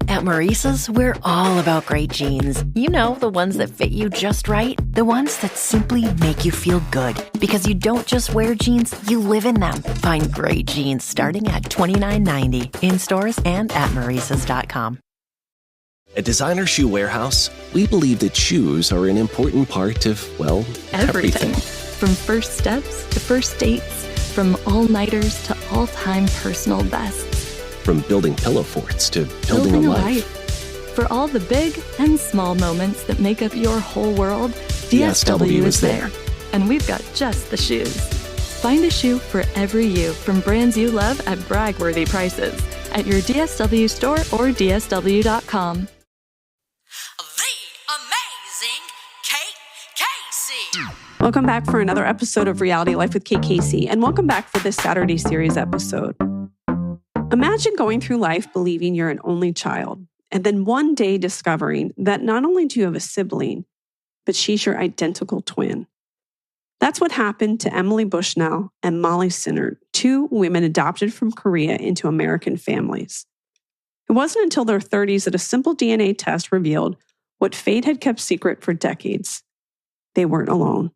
At Maurice's, we're all about great jeans. You know, the ones that fit you just right. The ones that simply make you feel good. Because you don't just wear jeans, you live in them. Find great jeans starting at $29.90 in stores and at Maurice's.com. At Designer Shoe Warehouse, we believe that shoes are an important part of, well, everything. From first steps to first dates, from all-nighters to all-time personal bests. From building pillow forts to building a life. For all the big and small moments that make up your whole world, DSW is there. And we've got just the shoes. Find a shoe for every you from brands you love at brag-worthy prices at your DSW store or DSW.com. The amazing Kate Casey. Welcome back for another episode of Reality Life with Kate Casey, and welcome back for this Saturday series episode. Imagine going through life believing you're an only child, and then one day discovering that not only do you have a sibling, but she's your identical twin. That's what happened to Emily Bushnell and Molly Sinnert, two women adopted from Korea into American families. It wasn't until their 30s that a simple DNA test revealed what fate had kept secret for decades. They weren't alone.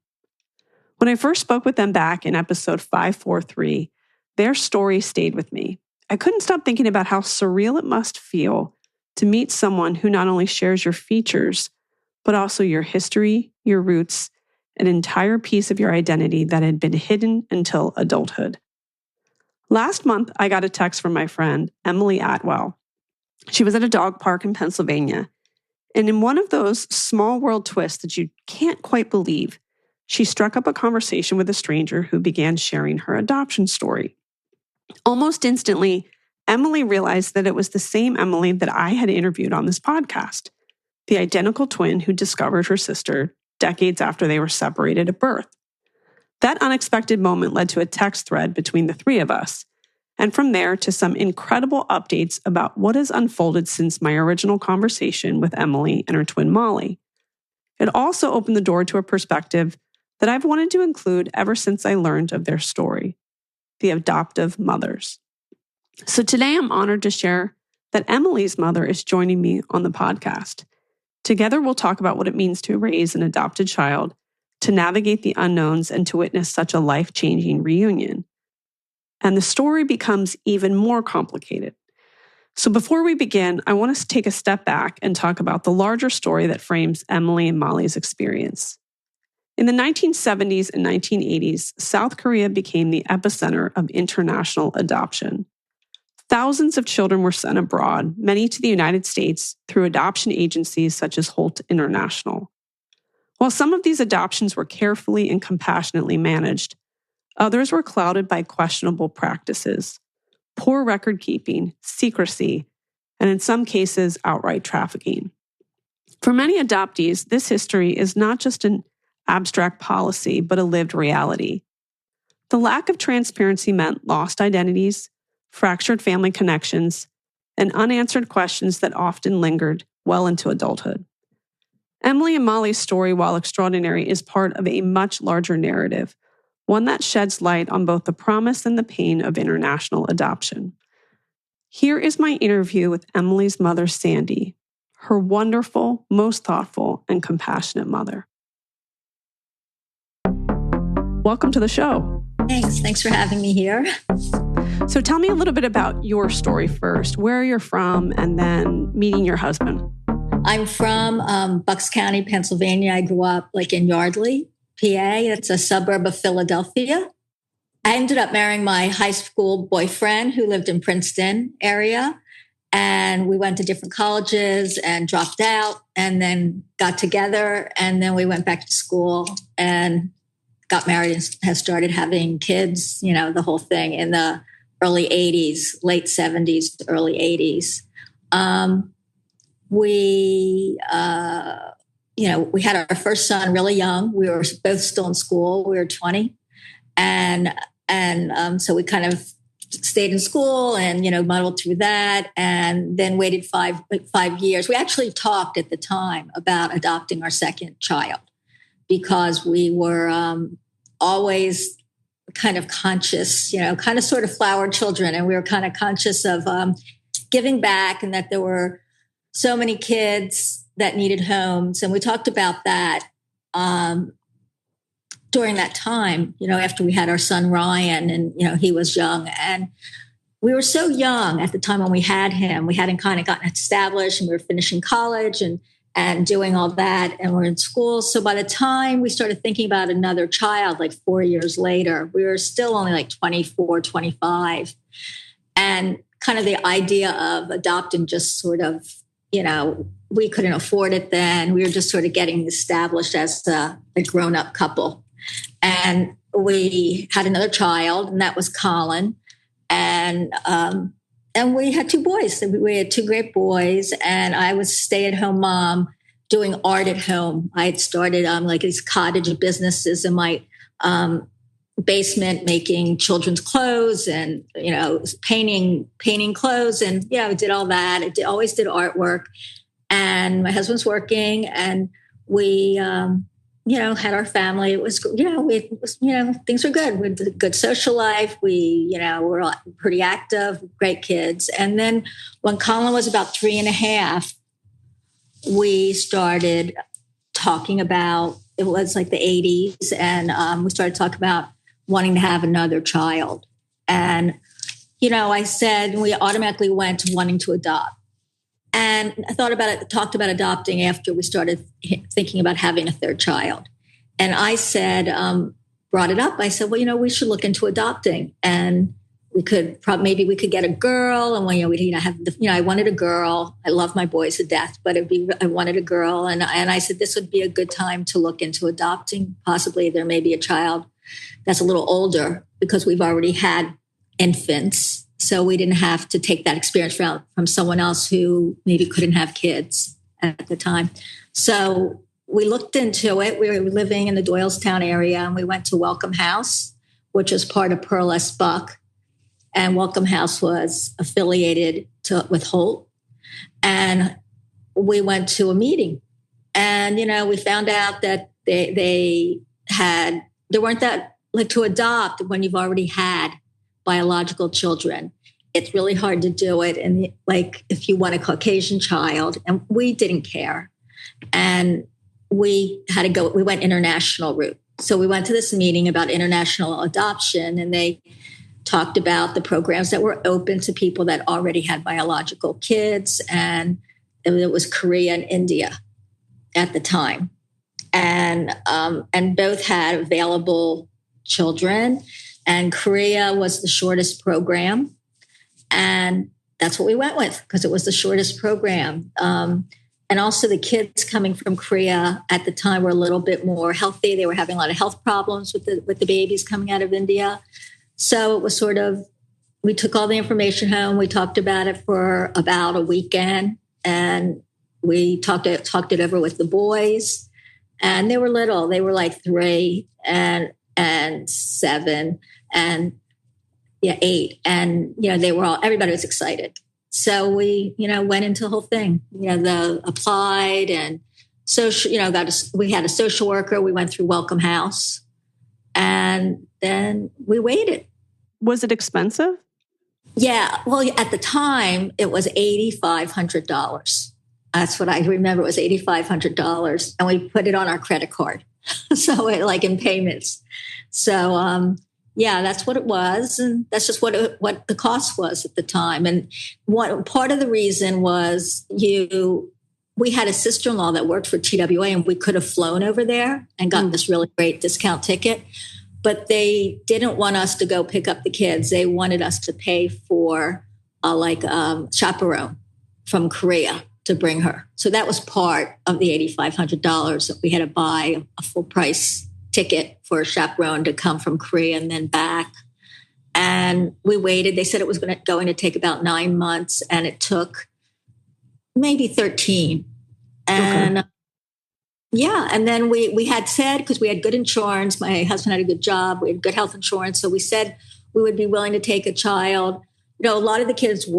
When I first spoke with them back in episode 543, their story stayed with me. I couldn't stop thinking about how surreal it must feel to meet someone who not only shares your features, but also your history, your roots, an entire piece of your identity that had been hidden until adulthood. Last month, I got a text from my friend, Emily Atwell. She was at a dog park in Pennsylvania, and in one of those small world twists that you can't quite believe, she struck up a conversation with a stranger who began sharing her adoption story. Almost instantly, Emily realized that it was the same Emily that I had interviewed on this podcast, the identical twin who discovered her sister decades after they were separated at birth. That unexpected moment led to a text thread between the three of us, and from there to some incredible updates about what has unfolded since my original conversation with Emily and her twin Molly. It also opened the door to a perspective that I've wanted to include ever since I learned of their story, the adoptive mothers. So today I'm honored to share that Emily's mother is joining me on the podcast. Together we'll talk about what it means to raise an adopted child, to navigate the unknowns, and to witness such a life-changing reunion. And the story becomes even more complicated. So before we begin, I want us to take a step back and talk about the larger story that frames Emily and Molly's experience. In the 1970s and 1980s, South Korea became the epicenter of international adoption. Thousands of children were sent abroad, many to the United States, through adoption agencies such as Holt International. While some of these adoptions were carefully and compassionately managed, others were clouded by questionable practices, poor record keeping, secrecy, and in some cases, outright trafficking. For many adoptees, this history is not just an abstract policy, but a lived reality. The lack of transparency meant lost identities, fractured family connections, and unanswered questions that often lingered well into adulthood. Emily and Molly's story, while extraordinary, is part of a much larger narrative, one that sheds light on both the promise and the pain of international adoption. Here is my interview with Emily's mother, Sandy, her wonderful, most thoughtful, and compassionate mother. Welcome to the show. Thanks for having me here. So tell me a little bit about your story first, where you're from, and then meeting your husband. I'm from Bucks County, Pennsylvania. I grew up in Yardley, PA. It's a suburb of Philadelphia. I ended up marrying my high school boyfriend who lived in Princeton area. And we went to different colleges and dropped out and then got together. And then we went back to school and got married and has started having kids, the whole thing in the early 80s, late 70s, early 80s. We had our first son really young. We were both still in school. We were 20. And so we kind of stayed in school and, muddled through that and then waited 5 years. We actually talked at the time about adopting our second child because we were always kind of conscious, kind of sort of flower children. And we were kind of conscious of giving back and that there were so many kids that needed homes. And we talked about that during that time, after we had our son Ryan, and, he was young. And we were so young at the time when we had him. We hadn't kind of gotten established, and we were finishing college and doing all that, and we're in school. So by the time we started thinking about another child, like 4 years later, we were still only like 24, 25. And kind of the idea of adopting just sort of, we couldn't afford it then. We were just sort of getting established as a grown-up couple. And we had another child, and that was Colin. And we had 2 boys. We had 2 great boys, and I was stay-at-home mom doing art at home. I had started like these cottage businesses in my basement, making children's clothes and painting clothes, and I did all that. I always did artwork, and my husband's working, and we had our family. It was, things were good. We had a good social life. We, were pretty active, great kids. And then when Colin was about 3.5, we started talking about, it was like the 80s. And we started talking about wanting to have another child. And, I said, we automatically went to wanting to adopt. And I talked about adopting after we started thinking about having a 3rd child. And I said, brought it up. I said, well, we should look into adopting, and maybe we could get a girl. And when I wanted a girl. I love my boys to death, but I wanted a girl. And I said, this would be a good time to look into adopting. Possibly there may be a child that's a little older, because we've already had infants. So we didn't have to take that experience from someone else who maybe couldn't have kids at the time. So we looked into it. We were living in the Doylestown area, and we went to Welcome House, which was part of Pearl S. Buck. And Welcome House was affiliated with Holt. And we went to a meeting, and, we found out that they weren't that, like, to adopt when you've already had biological children. It's really hard to do it. And like, if you want a Caucasian child, and we didn't care. And we went international route. So we went to this meeting about international adoption, and they talked about the programs that were open to people that already had biological kids. And it was Korea and India at the time. And both had available children. And Korea was the shortest program. And that's what we went with, because it was the shortest program. And also the kids coming from Korea at the time were a little bit more healthy. They were having a lot of health problems with the babies coming out of India. So it was sort of, we took all the information home. We talked about it for about a weekend, and we talked it over with the boys. And they were little. They were like 3 and 7 and 8. And, everybody was excited. So we, went into the whole thing, applied, and social, we had a social worker. We went through Welcome House, and then we waited. Was it expensive? Yeah. Well, at the time it was $8,500. That's what I remember. It was $8,500, and we put it on our credit card. So in payments. So, that's what it was. And that's just what the cost was at the time. And part of the reason was we had a sister-in-law that worked for TWA, and we could have flown over there and gotten this really great discount ticket. But they didn't want us to go pick up the kids. They wanted us to pay for chaperone from Korea to bring her. So that was part of the $8,500 that we had to buy a full price ticket for a chaperone to come from Korea and then back. And we waited. They said it was going to take about 9 months, and it took maybe 13. And okay. And then we had said, because we had good insurance, my husband had a good job, we had good health insurance. So we said we would be willing to take a child. A lot of the kids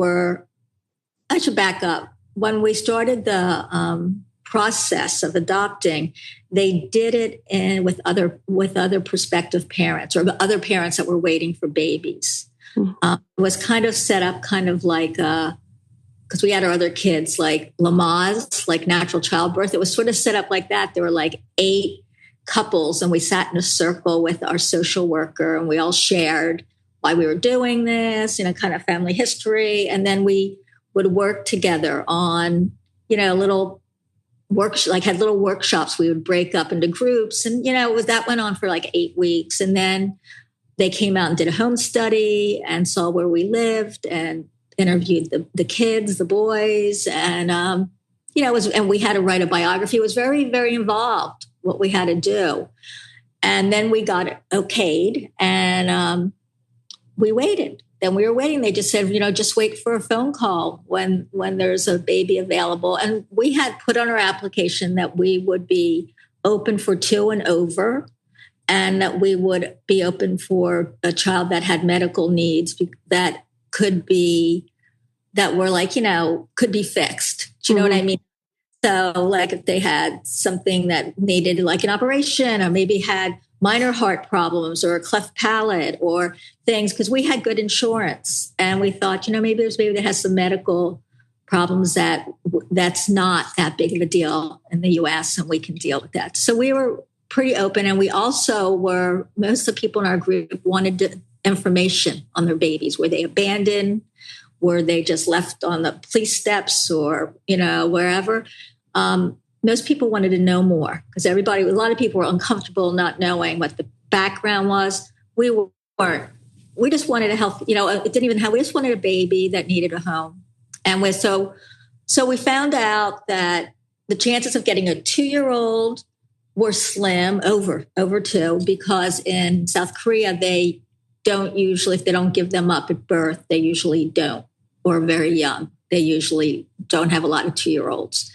I should back up. When we started the process of adopting, they did it with other prospective parents, or other parents that were waiting for babies. It was kind of set up kind of like because we had our other kids, like Lamaze, like natural childbirth. It was sort of set up like that. There were like 8 couples, and we sat in a circle with our social worker, and we all shared why we were doing this, kind of family history. And then we would work together on, little had little workshops. We would break up into groups, and, that went on for like 8 weeks. And then they came out and did a home study and saw where we lived and interviewed the kids, the boys. And, and we had to write a biography. It was very, very involved, what we had to do. And then we got okayed, and we waited. Then we were waiting. They just said, just wait for a phone call when there's a baby available. And we had put on our application that we would be open for 2 and over, and that we would be open for a child that had medical needs that could be, that were like, could be fixed. Do you know what I mean? So like if they had something that needed like an operation, or maybe had minor heart problems or a cleft palate or things, because we had good insurance. And we thought, maybe there's a baby that has some medical problems that's not that big of a deal in the US, and we can deal with that. So we were pretty open. And we also most of the people in our group wanted information on their babies. Were they abandoned? Were they just left on the police steps or, wherever? Most people wanted to know more, because a lot of people were uncomfortable not knowing what the background was. We weren't. We just wanted a health, we just wanted a baby that needed a home. And so we found out that the chances of getting a 2-year-old were slim, over 2, because in South Korea, they don't usually, if they don't give them up at birth, they usually don't, or very young. They usually don't have a lot of 2-year-olds.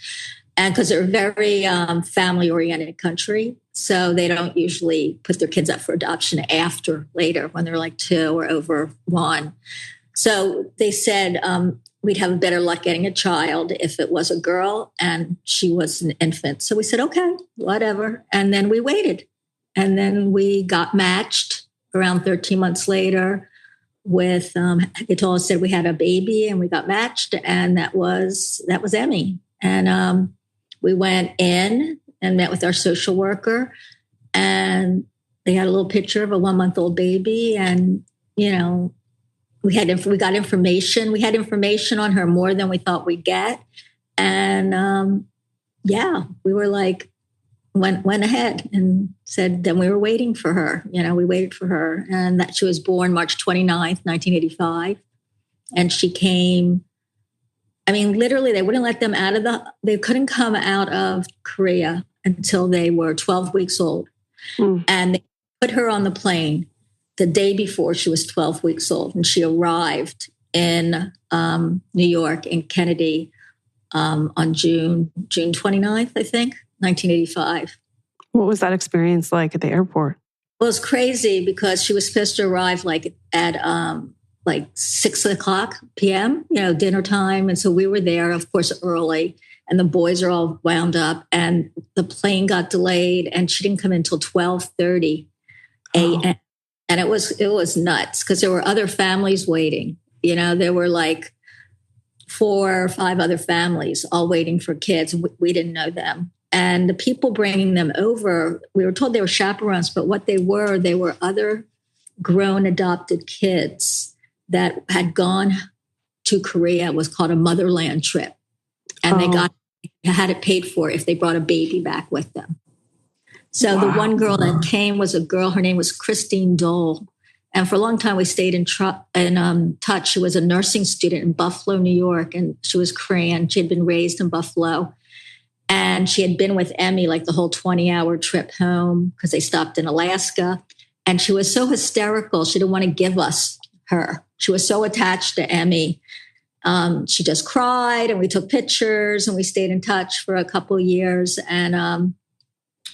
And because they're a very family-oriented country, so they don't usually put their kids up for adoption later, when they're like 2 or over 1. So they said we'd have better luck getting a child if it was a girl and she was an infant. So we said, okay, whatever. And then we waited. And then we got matched around 13 months later with, they told us, said we had a baby, and we got matched. And that was Emmy. And we went in and met with our social worker, and they had a little picture of a 1-month-old baby. And, we got information. We had information on her more than we thought we'd get. And we were like, went ahead and said, then we were waiting for her. We waited for her, and that she was born March 29th, 1985. And she came, literally they wouldn't let them they couldn't come out of Korea until they were 12 weeks old. And they put her on the plane the day before she was 12 weeks old. And she arrived in New York, in Kennedy, on June 29th, I think, 1985. What was that experience like at the airport? Well, it was crazy, because she was supposed to arrive at 6 o'clock p.m., dinner time. And so we were there, of course, early, and the boys are all wound up, and the plane got delayed, and she didn't come in until 12:30 a.m. And it was nuts, because there were other families waiting. There were like 4 or 5 other families all waiting for kids. We didn't know them. And the people bringing them over, we were told they were chaperones, but what they were other grown adopted kids that had gone to Korea. It was called a motherland trip. And they had it paid for if they brought a baby back with them. So the one girl that came was a girl, her name was Christine Dole. And for a long time, we stayed in touch. She was a nursing student in Buffalo, New York, and she was Korean. She had been raised in Buffalo. And she had been with Emmy like the whole 20-hour trip home, because they stopped in Alaska. And she was so hysterical. She didn't want to give us her. She was so attached to Emmy. She just cried, and we took pictures, and we stayed in touch for a couple of years. And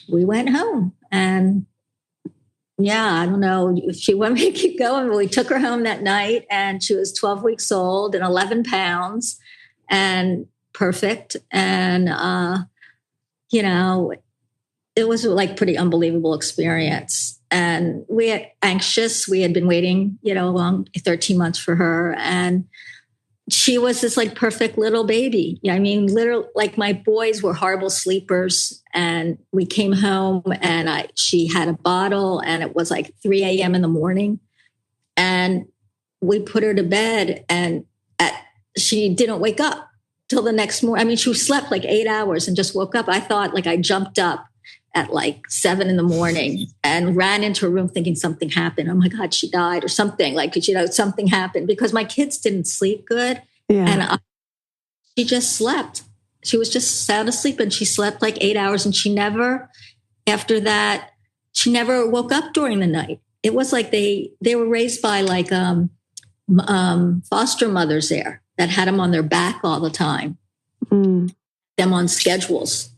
we went home. And I don't know if she wanted me to keep going, but we took her home that night, and she was 12 weeks old and 11 pounds and perfect. And, it was like pretty unbelievable experience. And we had anxious. We had been waiting, along 13 months for her. And she was this like perfect little baby. Yeah, I mean, literally, like my boys were horrible sleepers, and we came home and she had a bottle, and it was like 3 a.m. in the morning, and we put her to bed, and she didn't wake up till the next morning. I mean, she slept like 8 hours and just woke up. I thought like I jumped up at like 7 in the morning and ran into her room thinking something happened. Oh my God, she died or something. Like, something happened because my kids didn't sleep good. Yeah. And she just slept. She was just sound asleep, and she slept like 8 hours. And she never, after that, she never woke up during the night. It was like they were raised by like foster mothers there that had them on their back all the time, them on schedules.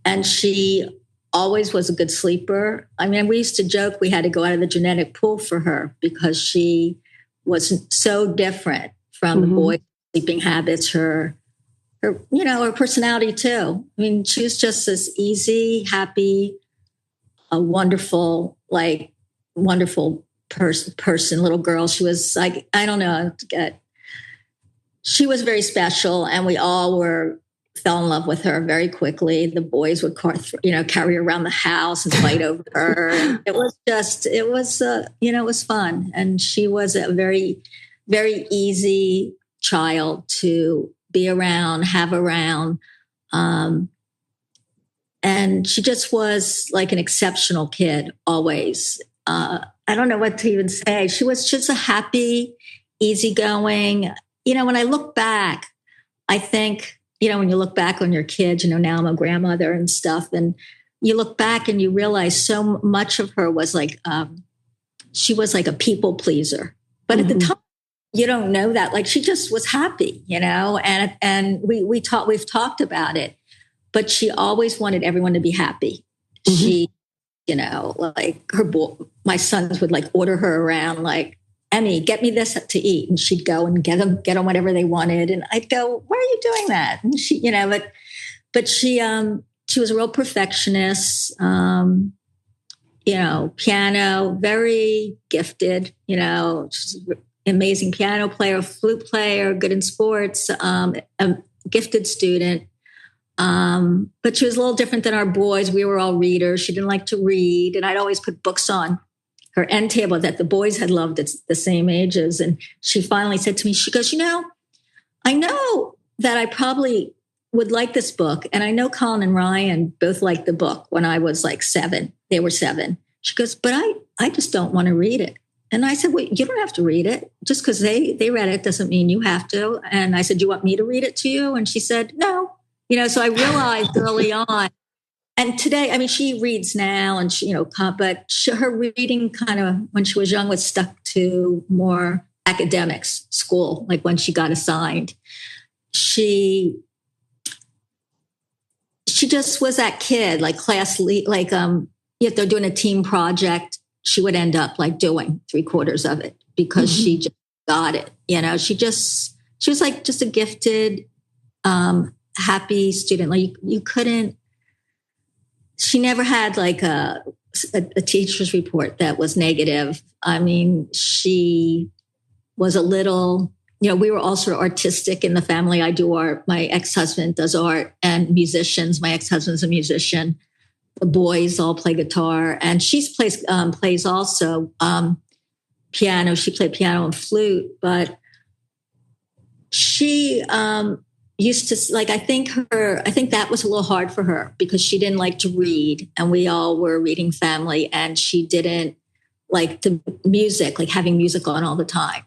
And she always was a good sleeper. I mean, we used to joke we had to go out of the genetic pool for her because she was so different from the boys' sleeping habits, her personality too. I mean, she was just this easy, happy, a wonderful person, little girl. She was like, I don't know, she was very special, and we all fell in love with her very quickly. The boys would carry her around the house and fight over her. And it was fun. And she was a very, very easy child to be around, have around. And she just was like an exceptional kid always. I don't know what to even say. She was just a happy, easygoing. When I look back, I think, when you look back on your kids, now I'm a grandmother and stuff, and you look back and you realize so much of her was like, she was like a people pleaser. But at the time, you don't know that. Like, she just was happy, and we've talked about it, but she always wanted everyone to be happy. She, like my sons would like order her around, like, Emmy, get me this to eat. And she'd go and get them whatever they wanted. And I'd go, why are you doing that? And she, but she was a real perfectionist, piano, very gifted, she's an amazing piano player, flute player, good in sports, a gifted student. But she was a little different than our boys. We were all readers. She didn't like to read. And I'd always put books on her end table that the boys had loved at the same ages. And she finally said to me, she goes, I know that I probably would like this book. And I know Colin and Ryan both liked the book when I was like 7. They were 7. She goes, but I just don't want to read it. And I said, well, you don't have to read it. Just because they read it doesn't mean you have to. And I said, do you want me to read it to you? And she said, no. So I realized early on. And today, I mean, she reads now, and she, but her reading kind of when she was young was stuck to more academics, school. Like when she got assigned, she just was that kid, like class lead, like if they're doing a team project, she would end up like doing 3/4 of it because she just got it. She was like just a gifted, happy student. Like you couldn't. She never had like a teacher's report that was negative. I mean, she was a little, we were also artistic in the family. I do art. My ex-husband does art, and musicians. My ex-husband's a musician. The boys all play guitar, and she plays also piano. She played piano and flute, but she used to like, I think that was a little hard for her because she didn't like to read, and we all were a reading family, and she didn't like the music, like having music on all the time.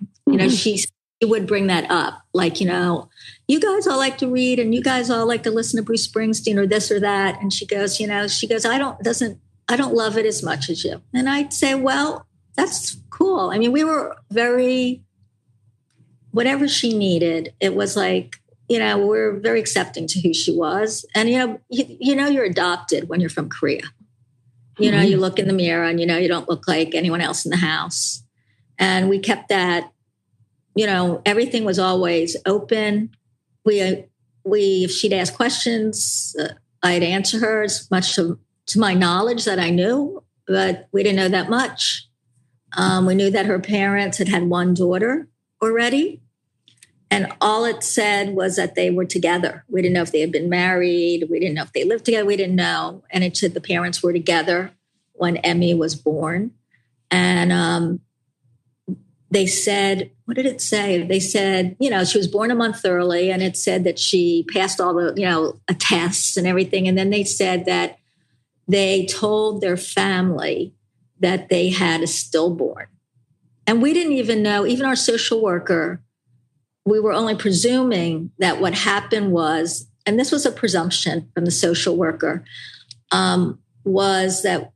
She would bring that up. Like, you guys all like to read, and you guys all like to listen to Bruce Springsteen or this or that. And she goes, I don't love it as much as you. And I'd say, well, that's cool. I mean, we were very, whatever she needed, it was like, we're very accepting to who she was. And, you're adopted when you're from Korea. You look in the mirror and, you don't look like anyone else in the house. And we kept that, everything was always open. If she'd ask questions, I'd answer her as much to my knowledge that I knew, but we didn't know that much. We knew that her parents had one daughter already. And all it said was that they were together. We didn't know if they had been married. We didn't know if they lived together. We didn't know. And it said the parents were together when Emmy was born. And they said, what did it say? They said, she was born a month early, and it said that she passed all the, tests and everything. And then they said that they told their family that they had a stillborn. And we didn't even know, even our social worker, we were only presuming that what happened was, and this was a presumption from the social worker, was that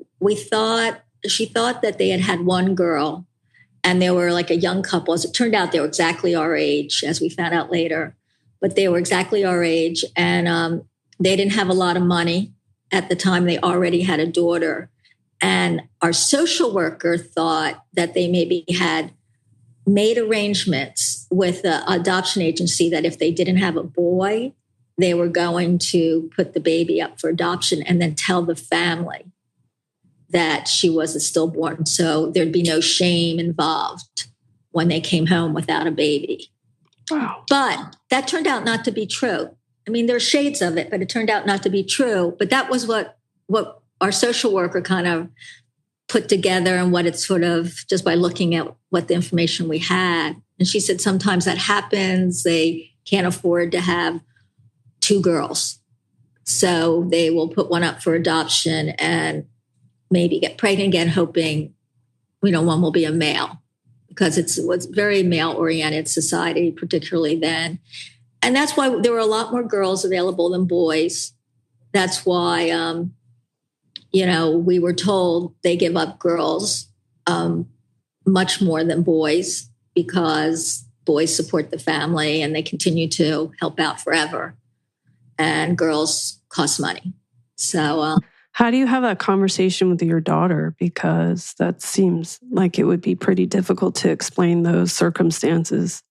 she thought that they had one girl and they were like a young couple. As it turned out, they were exactly our age, as we found out later, but they were exactly our age. And they didn't have a lot of money at the time. They already had a daughter. And our social worker thought that they maybe had made arrangements with the adoption agency that if they didn't have a boy, they were going to put the baby up for adoption and then tell the family that she was a stillborn. So there'd be no shame involved when they came home without a baby. Wow. But that turned out not to be true. I mean, there's shades of it, but it turned out not to be true. But that was what our social worker kind of put together, and what it's sort of just by looking at what the information we had. And she said sometimes that happens. They can't afford to have two girls. So they will put one up for adoption and maybe get pregnant again, hoping, one will be a male, because it was very male-oriented society, particularly then. And that's why there were a lot more girls available than boys. That's why, we were told they give up girls much more than boys, because boys support the family and they continue to help out forever. And girls cost money. So how do you have that conversation with your daughter? Because that seems like it would be pretty difficult to explain those circumstances.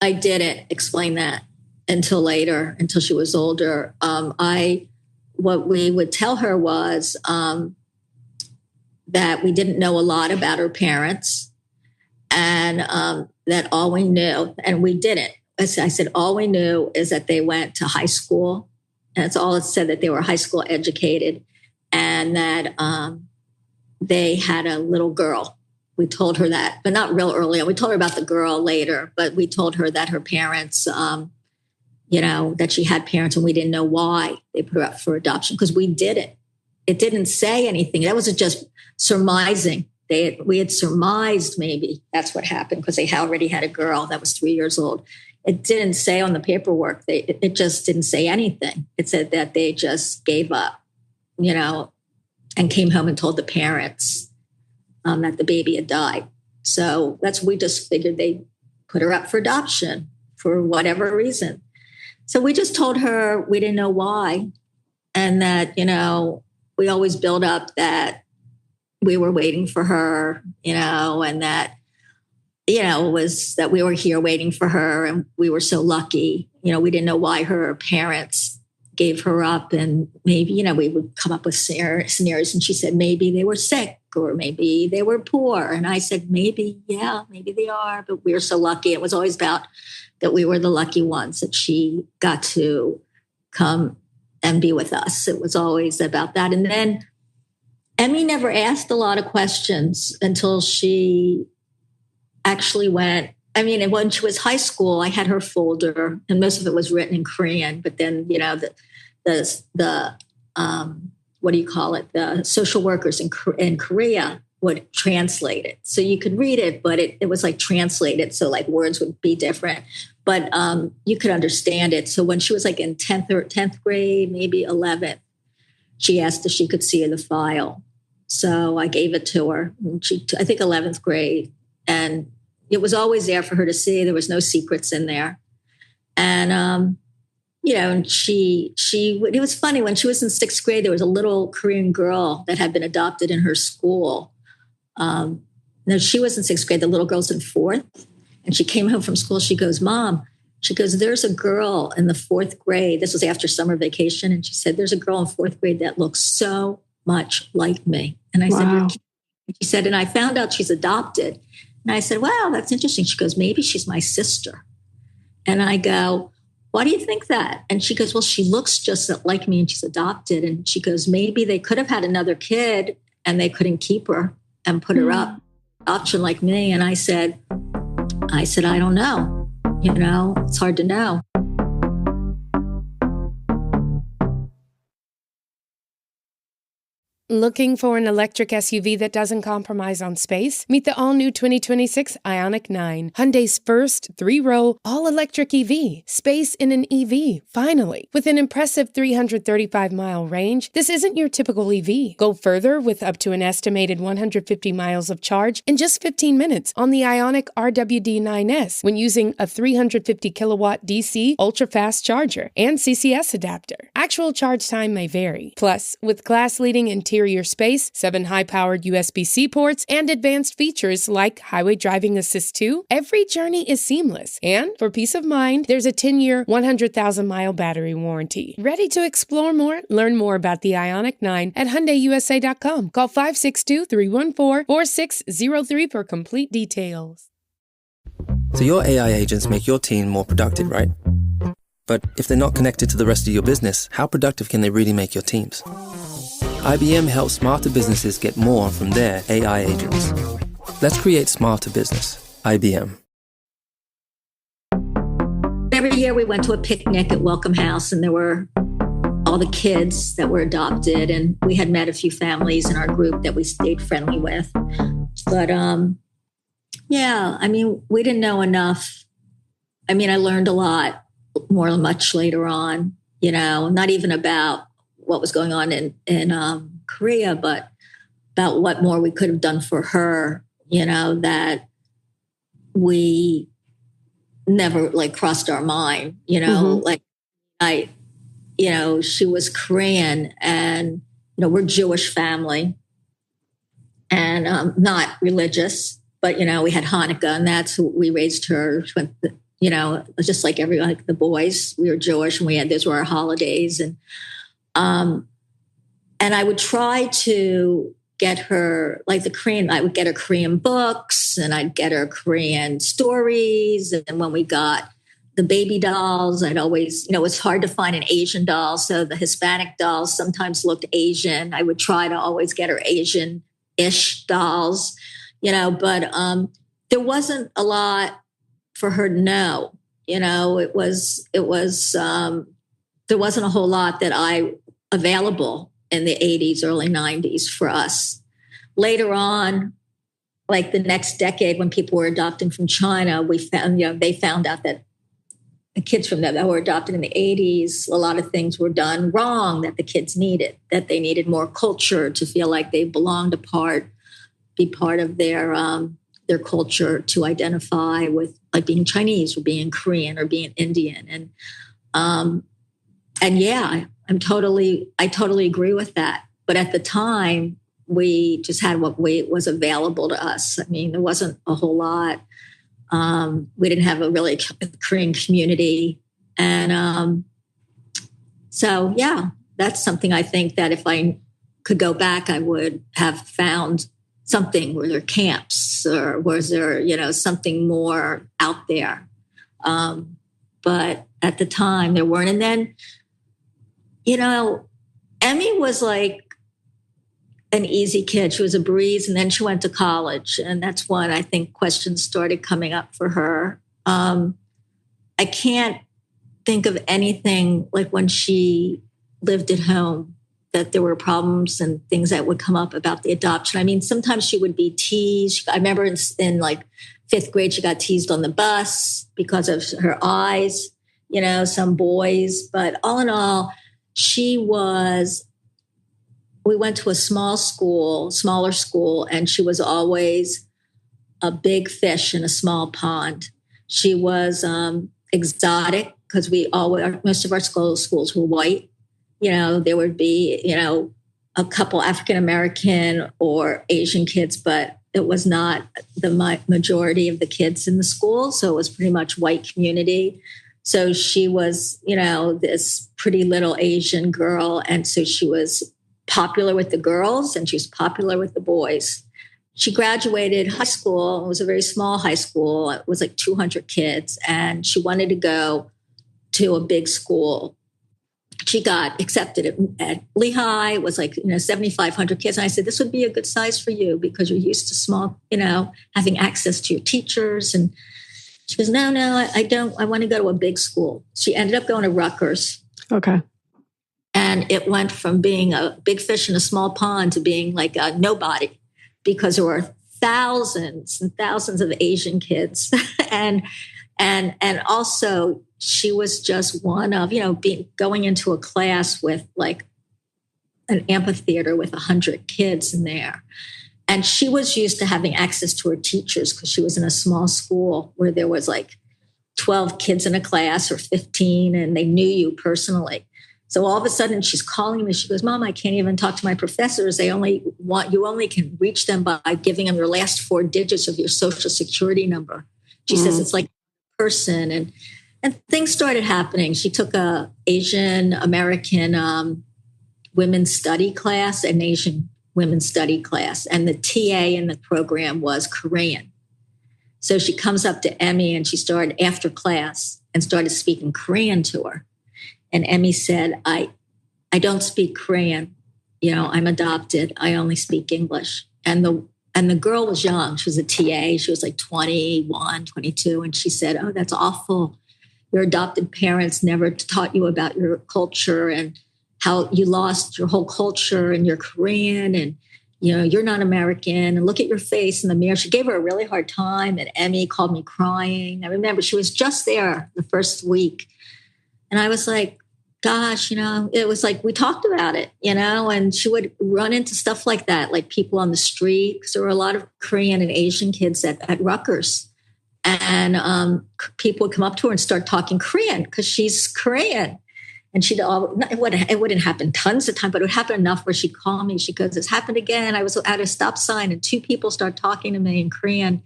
I didn't explain that until later, until she was older. What we would tell her was that we didn't know a lot about her parents, and that all we knew, and we didn't. I said, all we knew is that they went to high school, and that's all it said, that they were high school educated, and that they had a little girl. We told her that, but not real early on. We told her about the girl later, but we told her that her parents, that she had parents, and we didn't know why they put her up for adoption, because we didn't. It didn't say anything. That was just surmising. We had surmised maybe that's what happened, because they already had a girl that was 3 years old. It didn't say on the paperwork. It just didn't say anything. It said that they just gave up, and came home and told the parents that the baby had died. So we just figured they put her up for adoption for whatever reason. So we just told her we didn't know why, and that, we always build up that we were waiting for her, and that, it was that we were here waiting for her, and we were so lucky. We didn't know why her parents gave her up, and maybe, we would come up with scenarios, and she said maybe they were sick, or maybe they were poor. And I said, maybe they are, but we were so lucky. It was always about that we were the lucky ones, that she got to come and be with us. It was always about that. And then Emmy never asked a lot of questions until she actually went. I mean, when she was high school, I had her folder, and most of it was written in Korean. But then, the what do you call it? The social workers in Korea would translate it, so you could read it, but it was like translated, so like words would be different, but you could understand it. So when she was like in 10th grade, maybe 11th, she asked if she could see the file. So I gave it to her. And I think 11th grade, and it was always there for her to see. There was no secrets in there. And, and it was funny, when she was in 6th grade, there was a little Korean girl that had been adopted in her school. No, she was in 6th grade. The little girl's in 4th. And she came home from school. She goes, Mom, she goes, there's a girl in the 4th grade. This was after summer vacation. And she said, there's a girl in 4th grade that looks so much like me. And I Wow. said, she said, and I found out she's adopted. And I said, wow, that's interesting. She goes, maybe she's my sister. And I go, why do you think that? And she goes, well, she looks just like me and she's adopted. And she goes, maybe they could have had another kid and they couldn't keep her and put her up adoption like me. And I said, I don't know. It's hard to know. Looking for an electric SUV that doesn't compromise on space? Meet the all-new 2026 Ioniq 9, Hyundai's first 3-row, all-electric EV. Space in an EV, finally. With an impressive 335-mile range, this isn't your typical EV. Go further with up to an estimated 150 miles of charge in just 15 minutes on the Ioniq RWD9S when using a 350-kilowatt DC ultra-fast charger and CCS adapter. Actual charge time may vary. Plus, with class-leading interior space, 7 high-powered USB-C ports, and advanced features like Highway Driving Assist 2, every journey is seamless. And for peace of mind, there's a 10-year, 100,000-mile battery warranty. Ready to explore more? Learn more about the Ioniq 9 at HyundaiUSA.com. Call 562-314-4603 for complete details. So your AI agents make your team more productive, right? But if they're not connected to the rest of your business, how productive can they really make your teams? IBM helps smarter businesses get more from their AI agents. Let's create smarter business. IBM. Every year we went to a picnic at Welcome House, and there were all the kids that were adopted, and we had met a few families in our group that we stayed friendly with. But we didn't know enough. I learned a lot more much later on, not even about what was going on in Korea, but about what more we could have done for her, that we never crossed our mind, she was Korean and, we're Jewish family and not religious, but, we had Hanukkah and that's who we raised her. She went, just like the boys, we were Jewish and those were our holidays. And I would try to get her, I would get her Korean books and I'd get her Korean stories. And when we got the baby dolls, I'd always, it was hard to find an Asian doll. So the Hispanic dolls sometimes looked Asian. I would try to always get her Asian-ish dolls, but there wasn't a lot for her to know. There wasn't a whole lot that available in the 80s, early 90s for us. Later on, the next decade when people were adopting from China, we found, they found out that the kids from that were adopted in the 80s, a lot of things were done wrong that the kids needed, that they needed more culture to feel like they belonged be part of their culture, to identify with being Chinese or being Korean or being Indian. I totally agree with that. But at the time, we just had what was available to us. There wasn't a whole lot. We didn't have a really Korean community. And that's something I think that if I could go back, I would have found something. Were there camps or was there, something more out there? But at the time there weren't. And then, Emmy was an easy kid. She was a breeze. And then she went to college. And that's when I think questions started coming up for her. I can't think of anything when she lived at home that there were problems and things that would come up about the adoption. Sometimes she would be teased. I remember in 5th grade, she got teased on the bus because of her eyes, some boys. But all in all, we went to a smaller school, and she was always a big fish in a small pond. She was exotic because most of our schools were white. There would be, a couple African-American or Asian kids, but it was not the majority of the kids in the school. So it was pretty much white community. So she was, this pretty little Asian girl. And so she was popular with the girls and she was popular with the boys. she graduated high school. It was a very small high school. It was like 200 kids, and she wanted to go to a big school. She got accepted at Lehigh. It was like 7,500 kids. And I said, this would be a good size for you because you're used to small, having access to your teachers. And she goes, no, I don't. I want to go to a big school. She ended up going to Rutgers. Okay. And it went from being a big fish in a small pond to being like a nobody, because there were thousands and thousands of Asian kids. and also she was just one of, going into a class with like an amphitheater with 100 kids in there. And she was used to having access to her teachers because she was in a small school where there was like 12 kids in a class or 15, and they knew you personally. So all of a sudden she's calling me. She goes, Mom, I can't even talk to my professors. You only can reach them by giving them your last 4 digits of your social security number. She says it's like a person. And things started happening. She took a Asian American women's study class, an Asian women's study class. And the TA in the program was Korean. So she comes up to Emmy and she started after class and started speaking Korean to her. And Emmy said, I don't speak Korean. I'm adopted. I only speak English. And the girl was young. She was a TA. She was like 21, 22. And she said, oh, that's awful. Your adopted parents never taught you about your culture and how you lost your whole culture and you're Korean and, you're not American, and look at your face in the mirror. She gave her a really hard time, and Emmy called me crying. I remember she was just there the first week. And I was like, gosh, it was like we talked about it, and she would run into stuff like that, like people on the street, because there were a lot of Korean and Asian kids at Rutgers. And people would come up to her and start talking Korean because she's Korean. And it wouldn't happen tons of time, but it would happen enough where she'd call me. She goes, it's happened again. I was at a stop sign and 2 people start talking to me in Korean.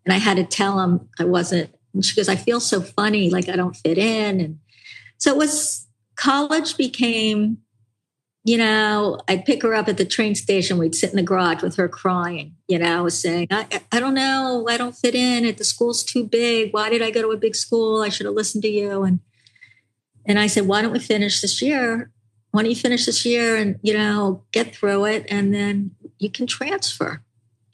And I had to tell them I wasn't. And she goes, I feel so funny, like I don't fit in. And so college became, I'd pick her up at the train station. We'd sit in the garage with her crying, saying, I don't know. I don't fit in. The school's too big. Why did I go to a big school? I should have listened to you. And I said, why don't we finish this year? Why don't you finish this year and, get through it, and then you can transfer.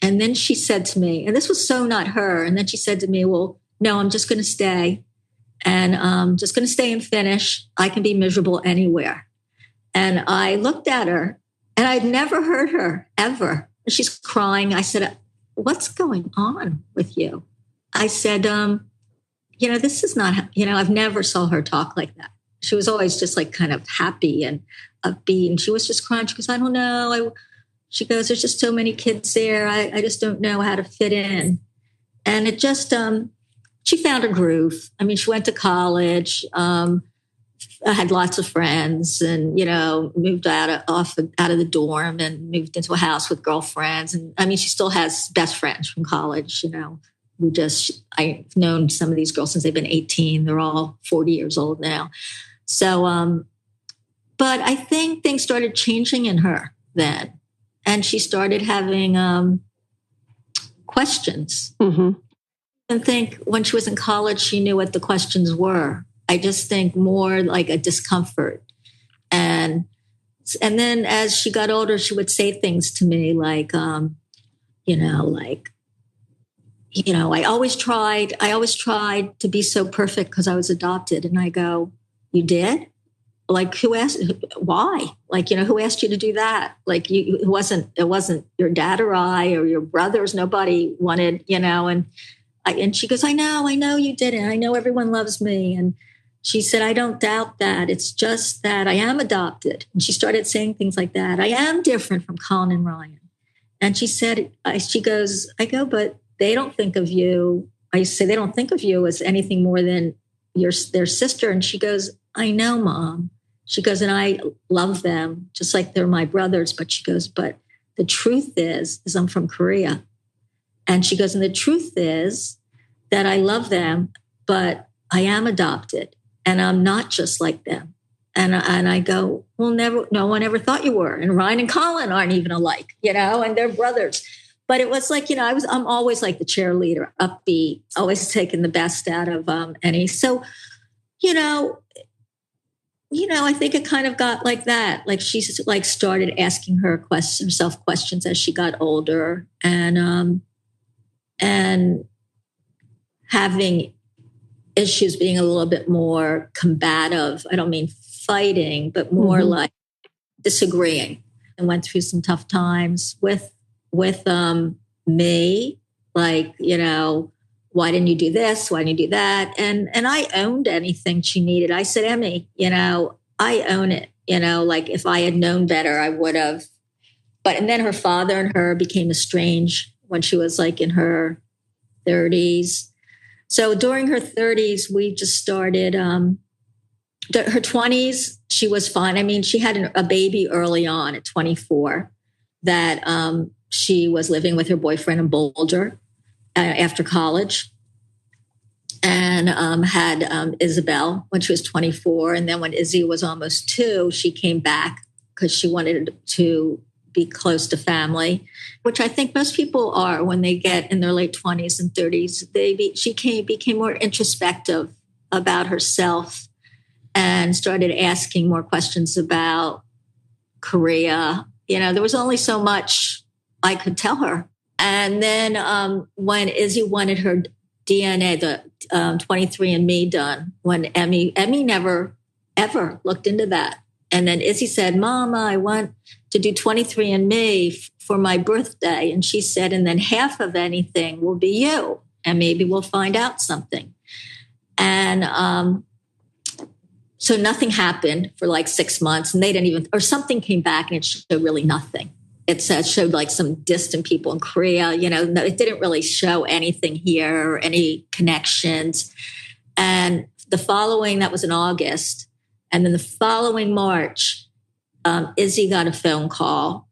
And then she said to me, and this was so not her. And then she said to me, well, no, I'm just going to stay. And I'm just going to stay and finish. I can be miserable anywhere. And I looked at her, and I'd never heard her ever. She's crying. I said, what's going on with you? I said, this is not, I've never saw her talk like that. She was always just like kind of happy and upbeat. And she was just crying. She goes, I don't know. She goes, there's just so many kids there. I just don't know how to fit in. And it just, she found a groove. I mean, she went to college, I had lots of friends, and, moved out of the dorm and moved into a house with girlfriends. And I mean, she still has best friends from college, I've known some of these girls since they've been 18. They're all 40 years old now. So, but I think things started changing in her then. And she started having questions. Mm-hmm. And think when she was in college, she knew what the questions were. I just think more like a discomfort. And then as she got older, she would say things to me like, I always tried to be so perfect because I was adopted. And I go, you did? Like, who asked? Why? Like, who asked you to do that? Like, it wasn't your dad or I or your brothers. Nobody wanted, and she goes, I know you didn't. I know everyone loves me. And she said, I don't doubt that. It's just that I am adopted. And she started saying things like that. I am different from Colin and Ryan. And she said, but they don't think of you. I say, they don't think of you as anything more than their sister. And she goes, I know, Mom. She goes, and I love them just like they're my brothers. But she goes, but the truth is I'm from Korea. And she goes, and the truth is that I love them, but I am adopted and I'm not just like them. And I go, well, no one ever thought you were. And Ryan and Colin aren't even alike, and they're brothers. But it was like, I'm always like the cheerleader, upbeat, always taking the best out of any. So, I think it kind of got like that. Like she like started asking herself questions as she got older, and having issues, being a little bit more combative. I don't mean fighting, but more like disagreeing, and went through some tough times with me, like, why didn't you do this? Why didn't you do that? And I owned anything she needed. I said, Emmy, I own it. Like if I had known better, I would have. And then her father and her became estranged when she was like in her 30s. So during her 30s, we just started, her 20s, she was fine. I mean, she had a baby early on at 24 that she was living with her boyfriend in Boulder after college, and had Isabel when she was 24. And then when Izzy was almost 2, she came back because she wanted to be close to family, which I think most people are when they get in their late 20s and 30s. She became more introspective about herself and started asking more questions about Korea. There was only so much I could tell her. And then when Izzy wanted her DNA, the 23andMe done, when Emmy never, ever looked into that. And then Izzy said, Mama, I want to do 23andMe for my birthday. And she said, and then half of anything will be you. And maybe we'll find out something. And so nothing happened for like 6 months. And they didn't even, or something came back and it showed really nothing. It showed like some distant people in Korea, it didn't really show anything here or any connections. And that was in August. And then the following March, Izzy got a phone call.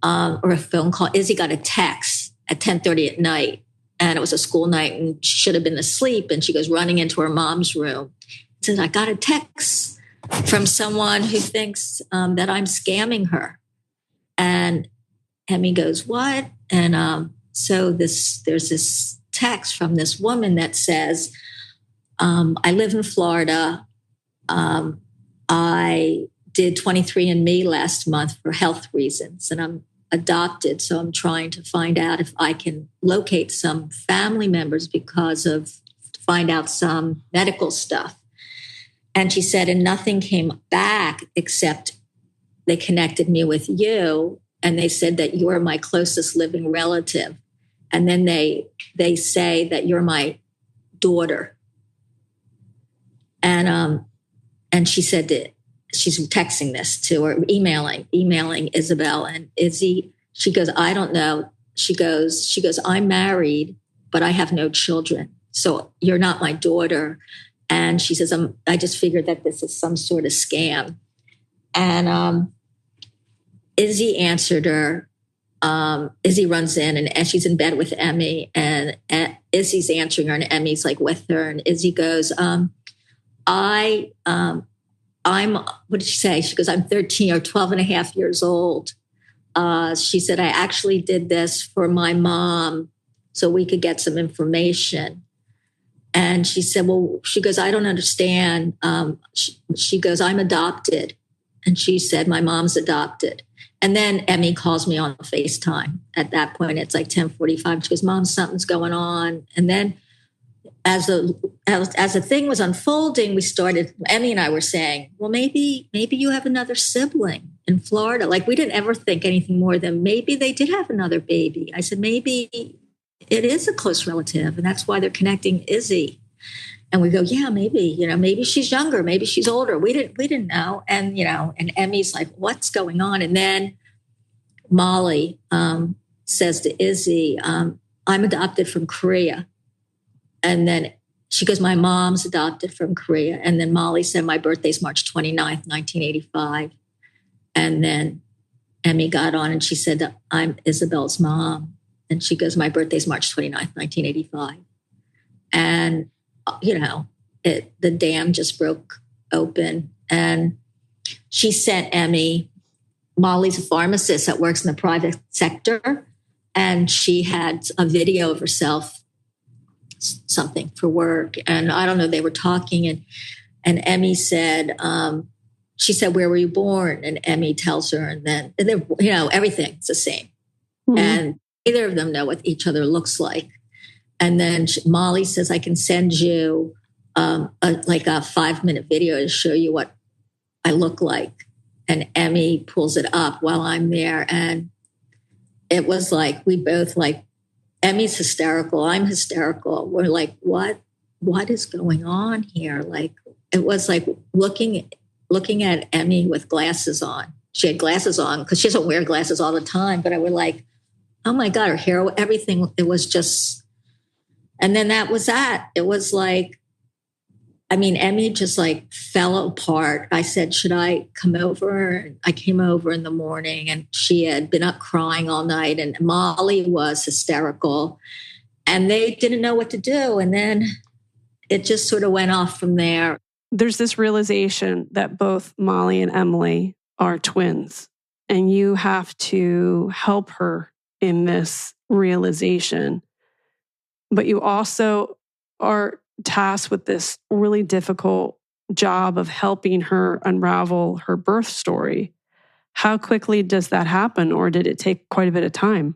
Izzy got a text at 10:30 at night. And it was a school night and she should have been asleep. And she goes running into her mom's room. Says, I got a text from someone who thinks that I'm scamming her. And Emmy goes, what? And so there's this text from this woman that says, I live in Florida. I did 23andMe last month for health reasons, and I'm adopted. So I'm trying to find out if I can locate some family members to find out some medical stuff. And she said, and nothing came back except they connected me with you. And they said that you are my closest living relative. And then they say that you're my daughter. And she said that she's texting this to her, emailing Isabel and Izzy. She goes, I don't know. She goes, I'm married, but I have no children. So you're not my daughter. And she says, I just figured that this is some sort of scam. And Izzy answered her. Izzy runs in and she's in bed with Emmy, and Izzy's answering her, and Emmy's like with her. And Izzy goes, I'm, what did she say? She goes, I'm 13 or 12 and a half years old. She said, I actually did this for my mom so we could get some information. And she said, she goes, I don't understand. She goes, I'm adopted. And she said, my mom's adopted. And then Emmy calls me on FaceTime. At that point, it's like 10:45. She goes, Mom, something's going on. And then as the thing was unfolding, Emmy and I were saying, well, maybe you have another sibling in Florida. Like, we didn't ever think anything more than maybe they did have another baby. I said, maybe it is a close relative, and that's why they're connecting Izzy. And we go, yeah, maybe, maybe she's younger, maybe she's older. We didn't know. And, and Emmy's like, what's going on? And then Molly says to Izzy, I'm adopted from Korea. And then she goes, my mom's adopted from Korea. And then Molly said, my birthday's March 29th, 1985. And then Emmy got on and she said that I'm Isabel's mom. And she goes, my birthday's March 29th, 1985. And the dam just broke open, and she sent Emmy. Molly's a pharmacist that works in the private sector, and she had a video of herself, something for work. And I don't know, they were talking, and Emmy said, she said, where were you born? And Emmy tells her, and then, everything's the same. Mm-hmm. And neither of them know what each other looks like. And then Molly says, I can send you a 5-minute video to show you what I look like. And Emmy pulls it up while I'm there. And it was like, we both like, Emmy's hysterical. I'm hysterical. We're like, what is going on here? Like, it was like looking at Emmy with glasses on. She had glasses on because she doesn't wear glasses all the time. But I was like, oh my God, her hair, everything. It was just, and then that was that. It was like, Emmy just like fell apart. I said, should I come over? I came over in the morning, and she had been up crying all night, and Molly was hysterical, and they didn't know what to do. And then it just sort of went off from there. There's this realization that both Molly and Emily are twins, and you have to help her in this realization. But you also are tasked with this really difficult job of helping her unravel her birth story. How quickly does that happen, or did it take quite a bit of time?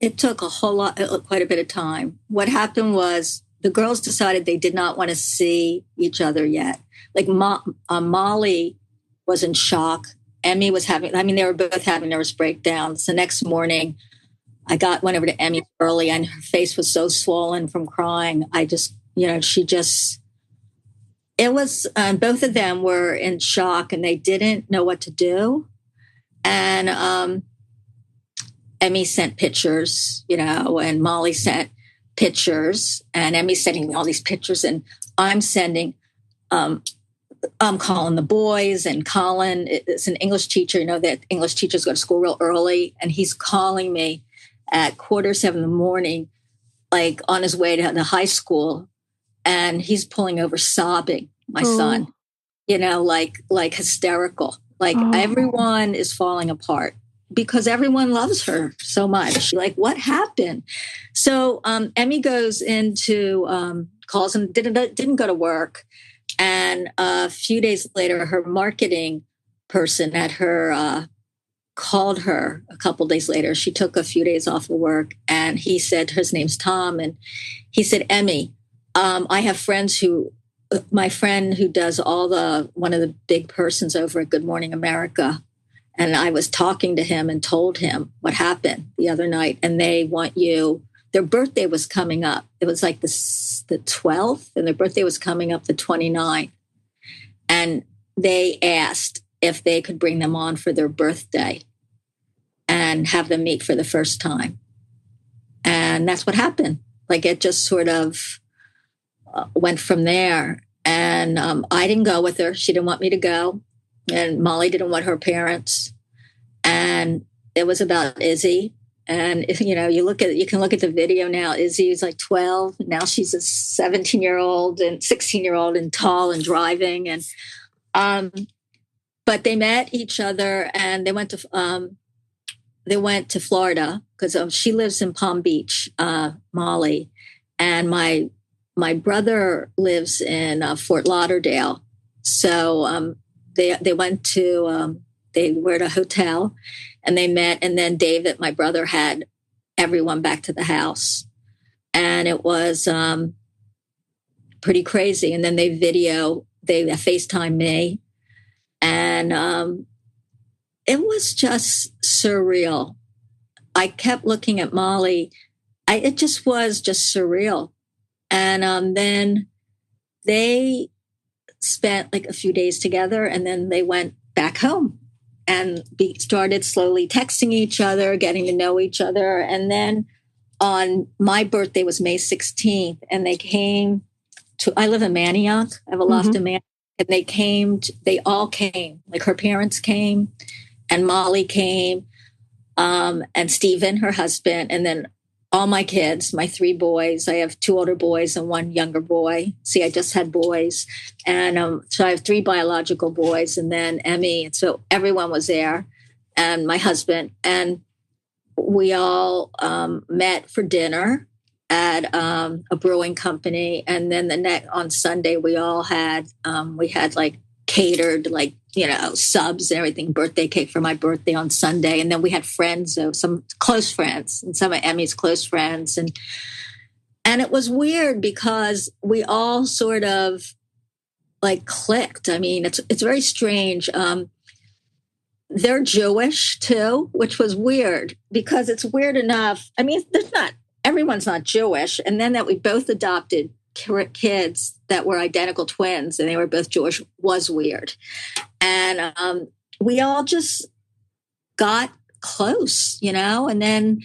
It took quite a bit of time. What happened was the girls decided they did not want to see each other yet. Like Molly was in shock. Emmy was they were both having nervous breakdowns. The next morning, I went over to Emmy early, and her face was so swollen from crying. It was, both of them were in shock, and they didn't know what to do. And Emmy sent pictures, and Molly sent pictures, and Emmy's sending me all these pictures, and I'm sending, I'm calling the boys, and Colin is an English teacher. That English teachers go to school real early, and he's calling me at 6:45 in the morning, like on his way to the high school. And he's pulling over sobbing, my son, like hysterical. Like everyone is falling apart because everyone loves her so much. Like, what happened? So Emmy goes into, calls him, didn't go to work. And a few days later, her marketing person at her called her a couple days later. She took a few days off of work, and he said, his name's Tom. And he said, Emmy, I have my friend who does one of the big persons over at Good Morning America. And I was talking to him and told him what happened the other night. And they want you, their birthday was coming up. It was like the 12th, and their birthday was coming up the 29th. And they asked if they could bring them on for their birthday and have them meet for the first time. And that's what happened. Like, it just sort of went from there. And I didn't go with her. She didn't want me to go. And Molly didn't want her parents. And it was about Izzy. And you can look at the video now. Izzy is like 12. Now she's a 17-year-old and 16-year-old and tall and driving. And but they met each other, and they went to Florida because she lives in Palm Beach, Molly, and my brother lives in Fort Lauderdale. So they went to they were at a hotel, and they met. And then David, my brother, had everyone back to the house, and it was pretty crazy. And then they FaceTime me, and it was just surreal. I kept looking at Molly. It just was just surreal. And then they spent like a few days together, and then they went back home and started slowly texting each other, getting to know each other. And then on my birthday was May 16th, and they came to, I live in Manioc. I have a loft in Manioc. And they all came, like her parents came, and Molly came, and Stephen, her husband, and then all my kids, my 3 boys. I have 2 older boys and 1 younger boy. See, I just had boys. And so I have 3 biological boys, and then Emmy. And so everyone was there, and my husband. And we all met for dinner at a brewing company. And then on Sunday, we all had, we had like catered, like, you know, subs and everything, birthday cake for my birthday on Sunday. And then we had friends, some close friends and some of Emmy's close friends. And it was weird because we all sort of like clicked. I mean, it's very strange. They're Jewish too, which was weird because it's weird enough. I mean, everyone's not Jewish. And then that we both adopted kids that were identical twins and they were both Jewish was weird. And we all just got close, you know, and then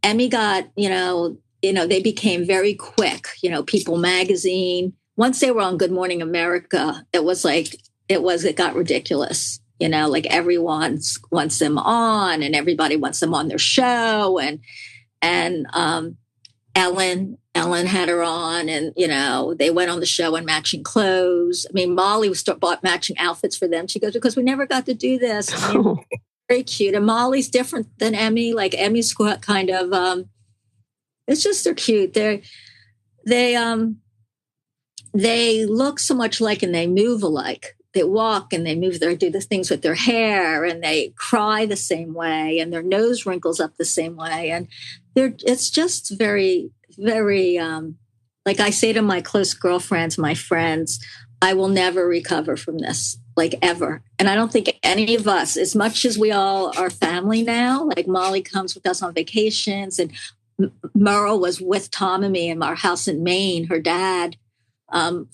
Emmy got, you know, they became very quick, you know, People Magazine. Once they were on Good Morning America, it got ridiculous. You know, like everyone wants them on and everybody wants them on their show. And Ellen had her on and, you know, they went on the show in matching clothes. I mean, Molly bought matching outfits for them. She goes, because we never got to do this. I mean, very cute. And Molly's different than Emmy. Like Emmy's kind of, it's just they're cute. They look so much alike and they move alike. They walk and they move, they do the things with their hair and they cry the same way and their nose wrinkles up the same way. And it's just very, very, like I say to my close girlfriends, my friends, I will never recover from this, like ever. And I don't think any of us, as much as we all are family now, like Molly comes with us on vacations and Merle was with Tom and me in our house in Maine, her dad,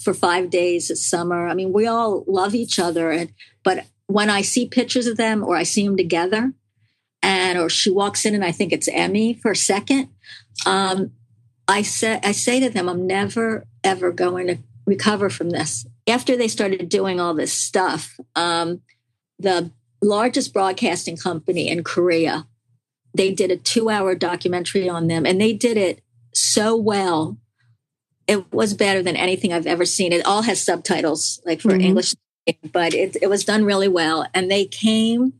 for 5 days this summer. I mean, we all love each other. But when I see pictures of them or I see them together or she walks in and I think it's Emmy for a second, I say to them, I'm never, ever going to recover from this. After they started doing all this stuff, the largest broadcasting company in Korea, they did a 2-hour documentary on them and they did it so well. It was better than anything I've ever seen. It all has subtitles, like for English, but it was done really well. And they came,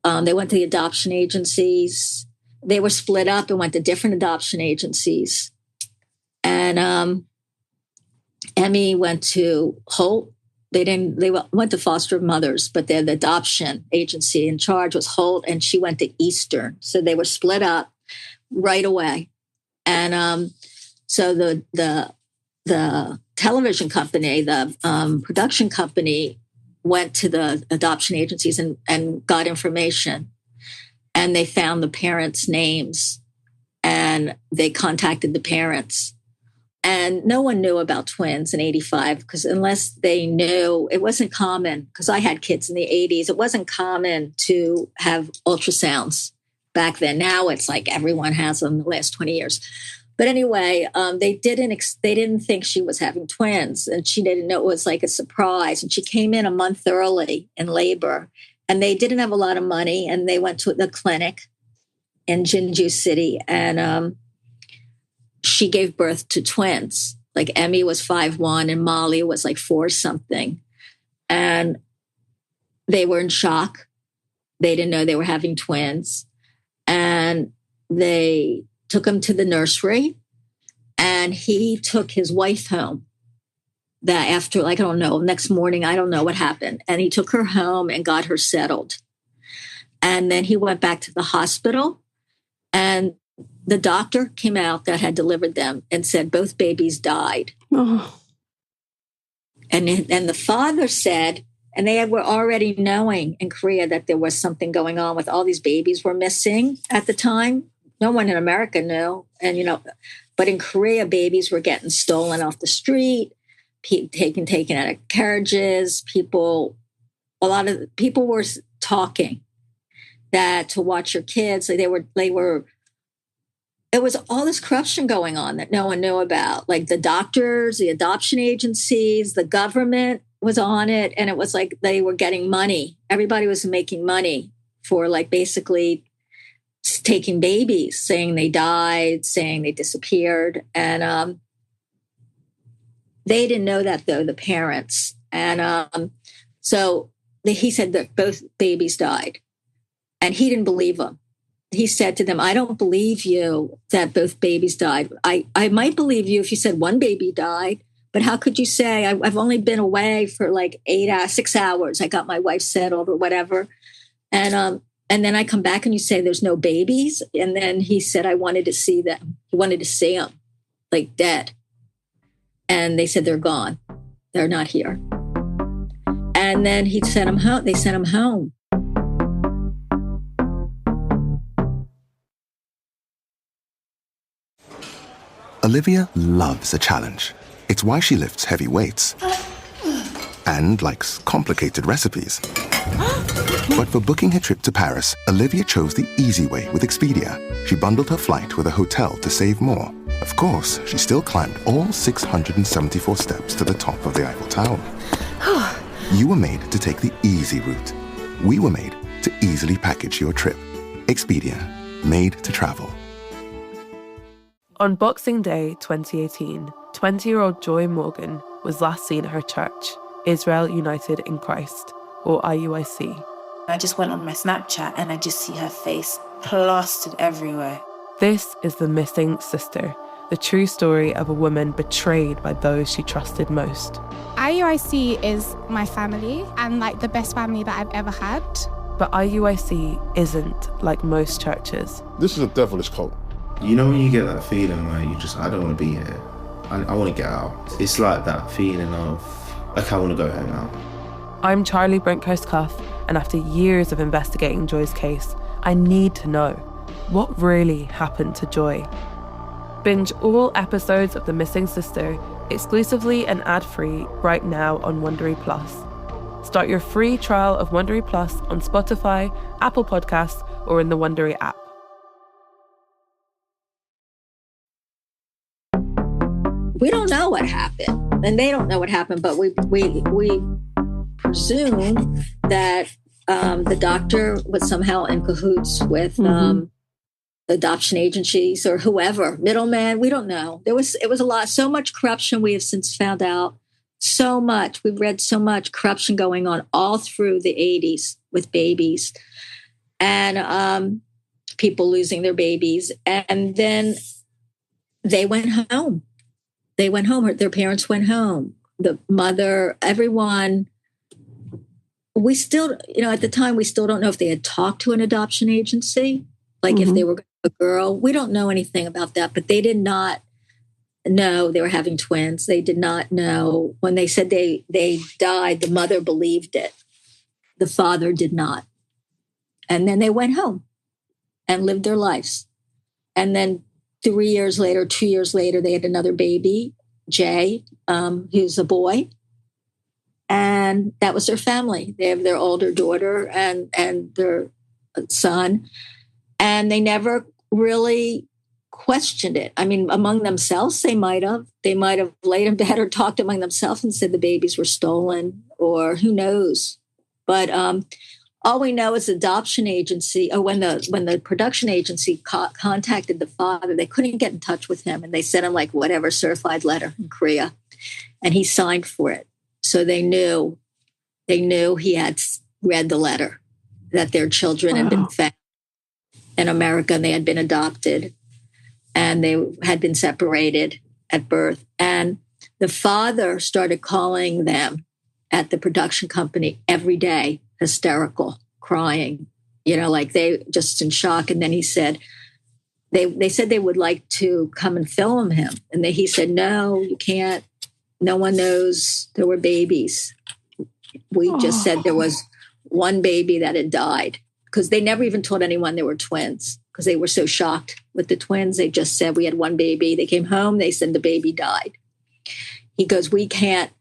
they went to the adoption agencies. They were split up and went to different adoption agencies. And Emmy went to Holt. They went to foster mothers, but the adoption agency in charge was Holt, and she went to Eastern. So they were split up right away. And so the television company, the production company went to the adoption agencies and got information. And they found the parents' names and they contacted the parents. And no one knew about twins in 85 because unless they knew, it wasn't common because I had kids in the 80s. It wasn't common to have ultrasounds back then. Now it's like everyone has them the last 20 years. But anyway, they didn't think she was having twins and she didn't know it was like a surprise. And she came in a month early in labor and they didn't have a lot of money. And they went to the clinic in Jinju City and she gave birth to twins. Like Emmy was 5'1" and Molly was like 4 something. And they were in shock. They didn't know they were having twins. And they took him to the nursery and he took his wife home that after, like, I don't know, next morning, I don't know what happened. And he took her home and got her settled. And then he went back to the hospital and the doctor came out that had delivered them and said both babies died. Oh. And the father said, and they were already knowing in Korea that there was something going on with all these babies were missing at the time. No one in America knew. And, you know, but in Korea, babies were getting stolen off the street, taken out of carriages. A lot of people were talking that to watch your kids. It was all this corruption going on that no one knew about. Like the doctors, the adoption agencies, the government was on it. And it was like they were getting money. Everybody was making money for like basically taking babies, saying they died, saying they disappeared. And they didn't know that, though, the parents. And so he said that both babies died. And he didn't believe them. he said to them, I don't believe you that both babies died. I might believe you if you said one baby died, but how could you say I've only been away for like 6 hours. I got my wife settled or whatever. And then I come back and you say there's no babies. And then he said, I wanted to see them. He wanted to see them like dead. And they said, they're gone. They're not here. And then he sent them home. They sent him home. Olivia loves a challenge. It's why she lifts heavy weights and likes complicated recipes. But for booking her trip to Paris, Olivia chose the easy way with Expedia. She bundled her flight with a hotel to save more. Of course, she still climbed all 674 steps to the top of the Eiffel Tower. You were made to take the easy route. We were made to easily package your trip. Expedia, made to travel. On Boxing Day 2018, 20-year-old Joy Morgan was last seen at her church, Israel United in Christ, or IUIC. I just went on my Snapchat and I just see her face plastered everywhere. This is The Missing Sister, the true story of a woman betrayed by those she trusted most. IUIC is my family and like the best family that I've ever had. But IUIC isn't like most churches. This is a devilish cult. You know when you get that feeling where you just, I don't want to be here. I want to get out. It's like that feeling of, like, I want to go home now. I'm Charlie Brinkhurst-Cuff, and after years of investigating Joy's case, I need to know, what really happened to Joy? Binge all episodes of The Missing Sister exclusively and ad-free right now on Wondery Plus. Start your free trial of Wondery Plus on Spotify, Apple Podcasts, or in the Wondery app. We don't know what happened, and they don't know what happened, but we presume that the doctor was somehow in cahoots with adoption agencies or whoever, middleman. We don't know. It was a lot, so much corruption. We have since found out so much. We've read so much corruption going on all through the 80s with babies and people losing their babies. And then they went home. They went home. Their parents went home. The mother, everyone. We still, at the time, we still don't know if they had talked to an adoption agency, like if they were a girl. We don't know anything about that, but they did not know they were having twins. They did not know. When they said they died, the mother believed it. The father did not. And then they went home and lived their lives. And then 2 years later, they had another baby, Jay, who's a boy. And that was their family. They have their older daughter and their son. And they never really questioned it. I mean, among themselves, they might have laid in bed or talked among themselves and said the babies were stolen or who knows. But all we know is adoption agency, or when the production agency contacted the father, they couldn't get in touch with him. And they sent him like whatever certified letter in Korea. And he signed for it. So they knew he had read the letter that their children had been found in America and they had been adopted and they had been separated at birth. And the father started calling them at the production company every day, hysterical, crying, like they just in shock. And then he said, they said they would like to come and film him. And he said, no, you can't. No one knows there were babies. We just said there was one baby that had died because they never even told anyone there were twins because they were so shocked with the twins. They just said we had one baby. They came home. They said the baby died. He goes, we can't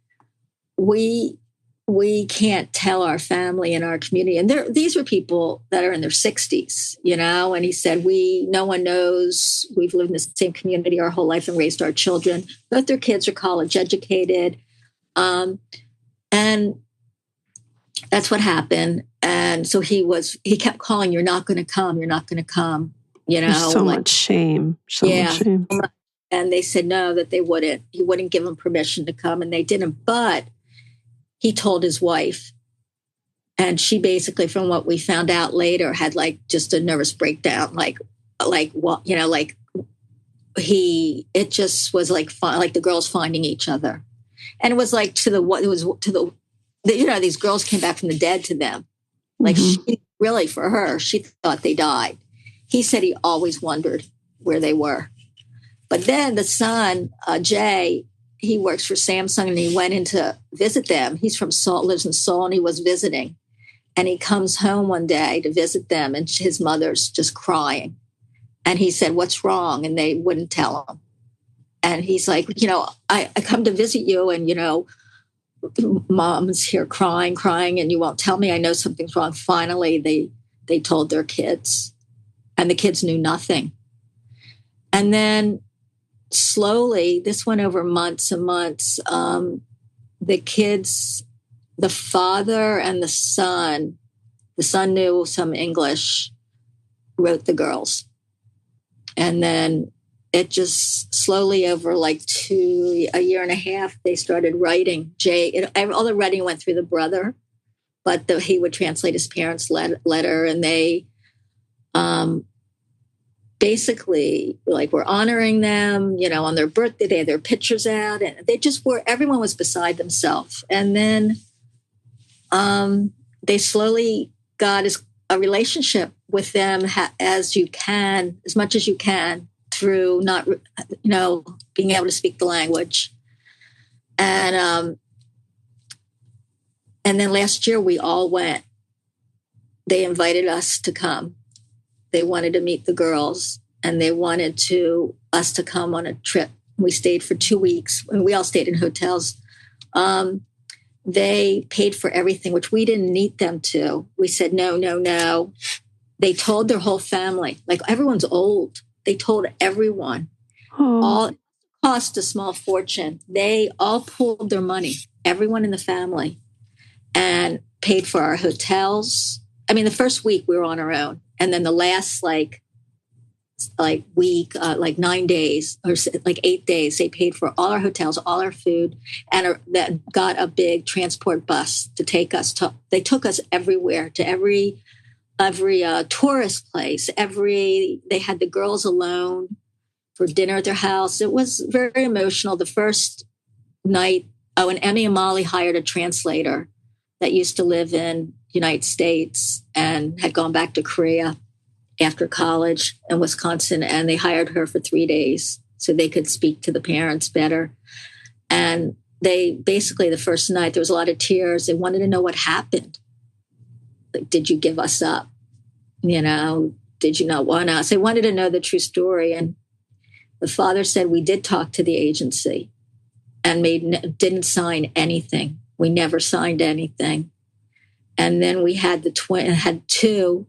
tell our family and our community. And these were people that are in their 60s, and he said, no one knows. We've lived in the same community our whole life and raised our children. Both their kids are college educated. And that's what happened. And so he kept calling, you're not going to come. You're not going to come. There's so much shame. Much shame. And they said, no, that they wouldn't. He wouldn't give them permission to come. And they didn't. But he told his wife, And she basically, from what we found out later, had like just a nervous breakdown. It just was like the girls finding each other. And it was like these girls came back from the dead to them. Like she really, for her, she thought they died. He said he always wondered where they were. But then the son, Jay, he works for Samsung and he went in to visit them. He's from Seoul, lives in Seoul, and he was visiting. And he comes home one day to visit them and his mother's just crying. And he said, "What's wrong?" And they wouldn't tell him. And he's like, I come to visit you and, mom's here crying, and you won't tell me. I know something's wrong. Finally, they told their kids and the kids knew nothing. And then slowly, this went over months and months. The kids, the father and the son knew some English, wrote the girls. And then it just slowly over like a year and a half, they started writing. All the writing went through the brother, but he would translate his parents' letter, and they basically were honoring them, on their birthday. They had their pictures out, and they just everyone was beside themselves. And then they slowly got a relationship with them as much as you can, through not, being able to speak the language. And then last year we all went. They invited us to come. They wanted to meet the girls, and they wanted us to come on a trip. We stayed for 2 weeks, and we all stayed in hotels. They paid for everything, which we didn't need them to. We said, no. They told their whole family, everyone's old. They told everyone. All cost a small fortune. They all pooled their money, everyone in the family, and paid for our hotels. I mean, the first week we were on our own. And then the last week, 9 days or 8 days, they paid for all our hotels, all our food, and that got a big transport bus to take us they took us everywhere, to every tourist place. They had the girls alone for dinner at their house. It was very emotional. The first night, and Emmy and Molly hired a translator that used to live in the United States and had gone back to Korea after college in Wisconsin, and they hired her for 3 days so they could speak to the parents better. And they basically, the first night, there was a lot of tears. They wanted to know what happened. Did you give us up? Did you not want us? They wanted to know the true story. And the father said, we did talk to the agency and didn't sign anything. We never signed anything. And then we had two.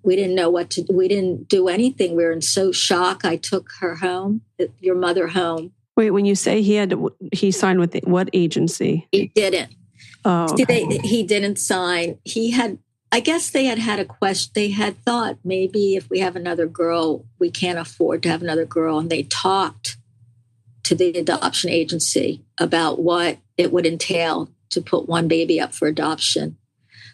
We didn't know what to do. We didn't do anything. We were in so shock. I took her home, your mother home. Wait, when you say he signed with what agency? He didn't. Oh, okay. He didn't sign. I guess they had a question. They had thought maybe if we have another girl, we can't afford to have another girl. And they talked to the adoption agency about what it would entail to put one baby up for adoption.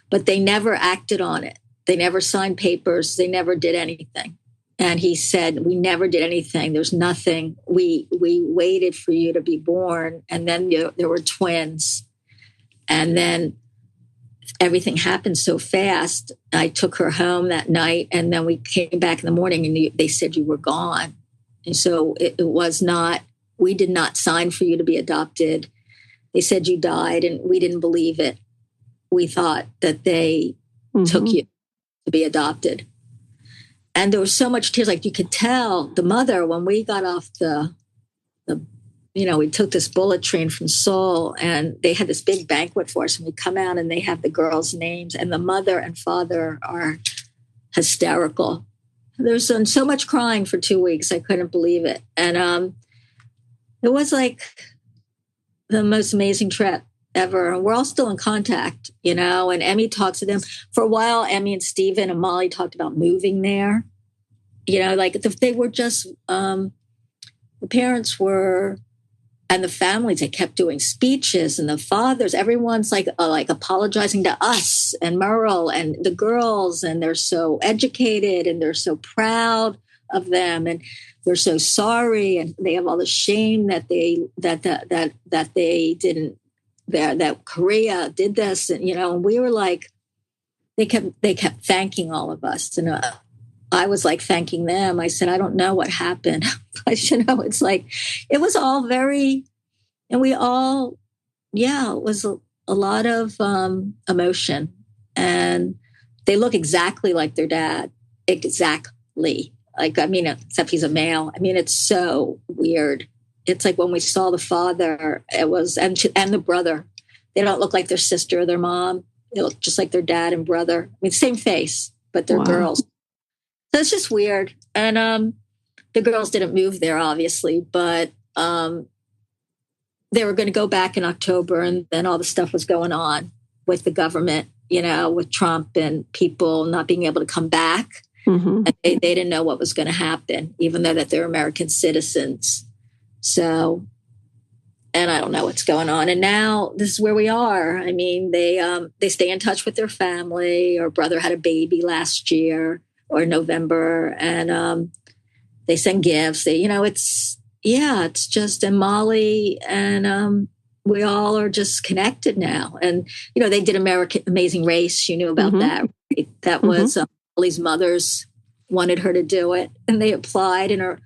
But they never acted on it. They never signed papers. They never did anything. And he said, we never did anything. There's nothing. We waited for you to be born. And then there were twins. And then everything happened so fast. I took her home that night. And then we came back in the morning and they said you were gone. And so it was not, we did not sign for you to be adopted. They said you died, and we didn't believe it. We thought that they took you to be adopted. And there was so much tears, you could tell the mother when we got off we took this bullet train from Seoul, and they had this big banquet for us, and we come out and they have the girls' names, and the mother and father are hysterical. There's been so much crying for 2 weeks. I couldn't believe it. And it was the most amazing trip ever. And we're all still in contact, and Emmy talks to them. For a while, Emmy and Steven and Molly talked about moving there. They were just, the parents were And the families, they kept doing speeches, and the fathers, everyone's like apologizing to us and Merle and the girls, and they're so educated and they're so proud of them, and they're so sorry, and they have all the shame that they didn't, that Korea did this, and and we were like, they kept thanking all of us, and I was like thanking them. I said, I don't know what happened. But, it's like, it was all very, and we all, it was a lot of emotion. And they look exactly like their dad. Exactly. Like, except he's a male. It's so weird. It's like when we saw the father, it was, and the brother, they don't look like their sister or their mom. They look just like their dad and brother. Same face, but they're girls. So it's just weird. And the girls didn't move there, obviously, but they were going to go back in October, and then all the stuff was going on with the government, with Trump and people not being able to come back. Mm-hmm. And they didn't know what was going to happen, even though that they're American citizens. So, and I don't know what's going on. And now this is where we are. They stay in touch with their family. Her brother had a baby last year or November, and they send gifts. It's just, and Molly and we all are just connected now. And, they did Amazing Race. You knew about that. Right? That was Molly's mother's wanted her to do it, and they applied, and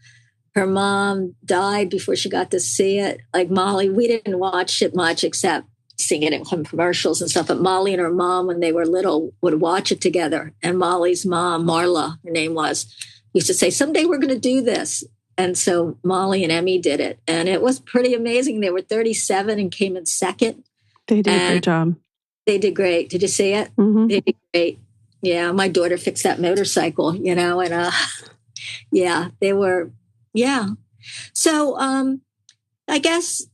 her mom died before she got to see it. Like Molly, we didn't watch it much except seeing it in commercials and stuff. But Molly and her mom, when they were little, would watch it together. And Molly's mom, Marla, her name was, used to say, someday we're going to do this. And so Molly and Emmy did it. And it was pretty amazing. They were 37 and came in second. They did a great job. They did great. Did you see it? Mm-hmm. They did great. Yeah, my daughter fixed that motorcycle, and they were, So I guess,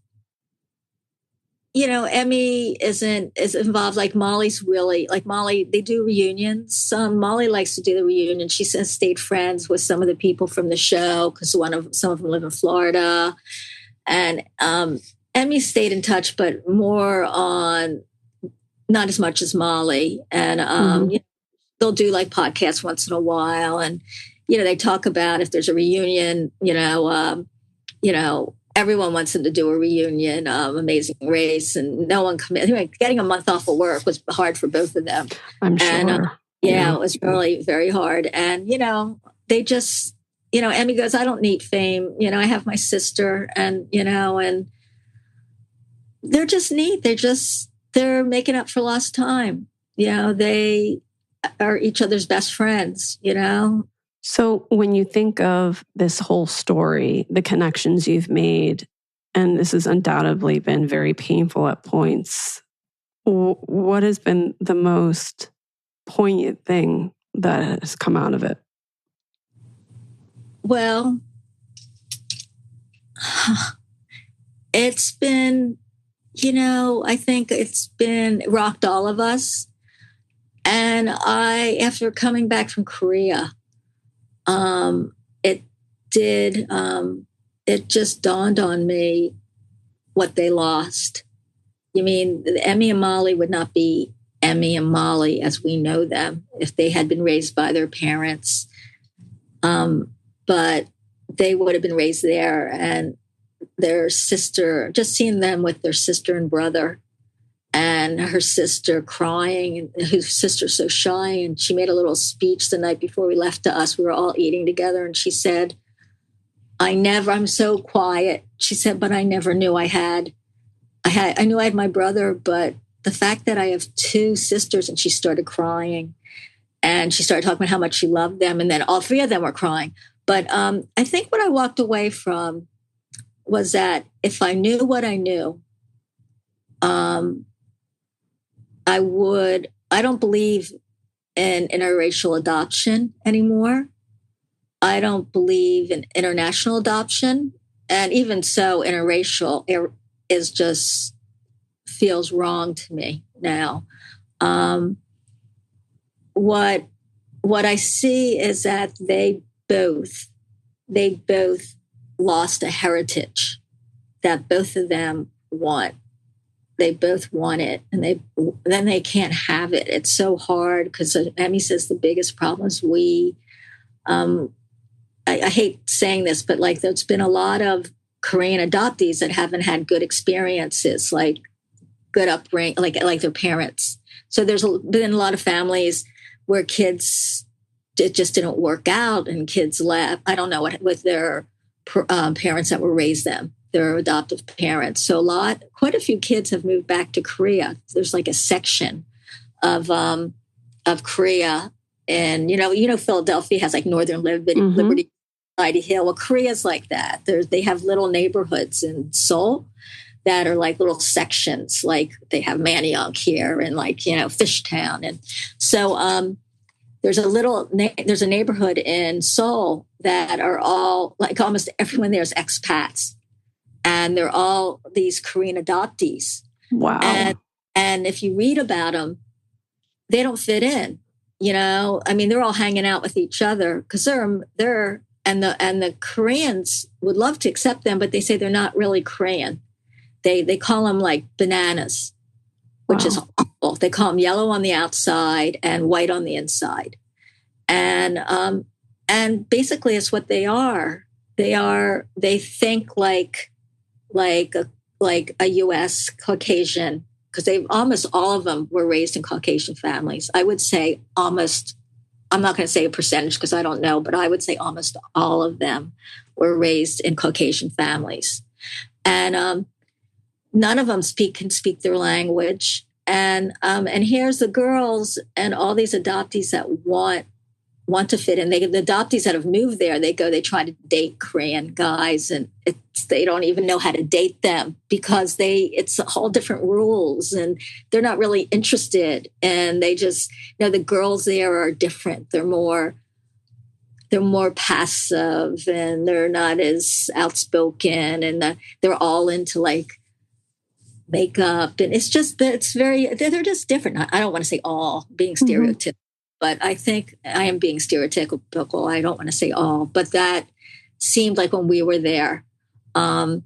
Emmy is involved. Like Molly's really, like Molly, they do reunions. Molly likes to do the reunion. She has stayed friends with some of the people from the show because some of them live in Florida. And Emmy stayed in touch, but more on, not as much as Molly. And they'll do like podcasts once in a while. And, they talk about if there's a reunion, everyone wants them to do a reunion, Amazing Race, and no one anyway, getting a month off of work was hard for both of them. I'm sure. And, it was really very hard. And, they just, Emmy goes, I don't need fame. I have my sister, and, and they're just neat. They're making up for lost time. They are each other's best friends, So when you think of this whole story, the connections you've made, and this has undoubtedly been very painful at points, what has been the most poignant thing that has come out of it? Well, it's been, I think it's been rocked all of us. And after coming back from Korea, it just dawned on me what they lost. Emmy and Molly would not be Emmy and Molly as we know them if they had been raised by their parents. But they would have been raised there, and their sister, just seeing them with their sister and brother, and her sister crying, and her sister's so shy. And she made a little speech the night before we left to us. We were all eating together, and she said, I'm so quiet. She said, but I never knew I knew I had my brother, but the fact that I have two sisters, and she started crying, and she started talking about how much she loved them. And then all three of them were crying. But I think what I walked away from was that if I knew what I knew, I don't believe in interracial adoption anymore. I don't believe in international adoption. And even so, interracial is just feels wrong to me now. What I see is that they both lost a heritage. that both of them want. They both want it, and then they can't have it. It's so hard because Emmy says the biggest problem is we. I hate saying this, but like there's been a lot of Korean adoptees that haven't had good experiences, like good upbringing, like their parents. So there's been a lot of families where kids, it just didn't work out, and kids left. I don't know what with their parents that were raised them, their adoptive parents. So quite a few kids have moved back to Korea. There's like a section of Korea, and you know, Philadelphia has like Northern Liberty, Society Hill. Well, Korea's like that. They have little neighborhoods in Seoul that are like little sections. Like they have Manayong here, and like Fishtown, and so there's a neighborhood in Seoul that are all like almost everyone there is expats, and they're all these Korean adoptees. Wow! And if you read about them, they don't fit in. I mean, they're all hanging out with each other because they're and the Koreans would love to accept them, but they say they're not really Korean. They call them like bananas, which is awful. They call them yellow on the outside and white on the inside, and basically it's what they are. They think like a U.S. Caucasian, because they almost all of them were raised in Caucasian families. I would say almost. I'm not going to say a percentage because I don't know, but I would say almost all of them were raised in Caucasian families. And none of them can speak their language. And here's the girls and all these adoptees that want to fit in. The adoptees that have moved there, they try to date Korean guys, and they don't even know how to date them because it's a whole different rules, and they're not really interested. And they just, the girls there are different. They're more passive, and they're not as outspoken, and they're all into like makeup, and they're just different. I don't want to say all, being stereotypical. But I think I am being stereotypical. I don't want to say all, but that seemed like when we were there. And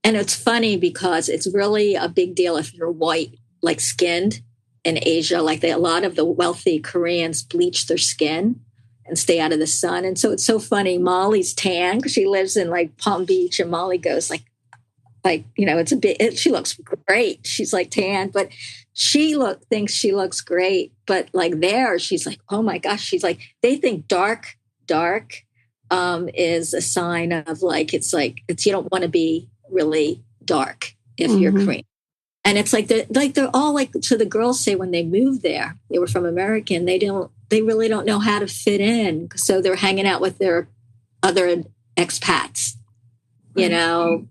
it's funny because it's really a big deal if you're white, like skinned in Asia. Like a lot of the wealthy Koreans bleach their skin and stay out of the sun. And so it's so funny. Molly's tan because she lives in like Palm Beach, and Molly goes like she looks great. She's like tan, but thinks she looks great. But like there, she's like, oh my gosh. She's like, they think dark is a sign of like, it's you don't want to be really dark if you're Korean. And it's like they're all like, so the girls say when they moved there, they were from American, they really don't know how to fit in. So they're hanging out with their other expats.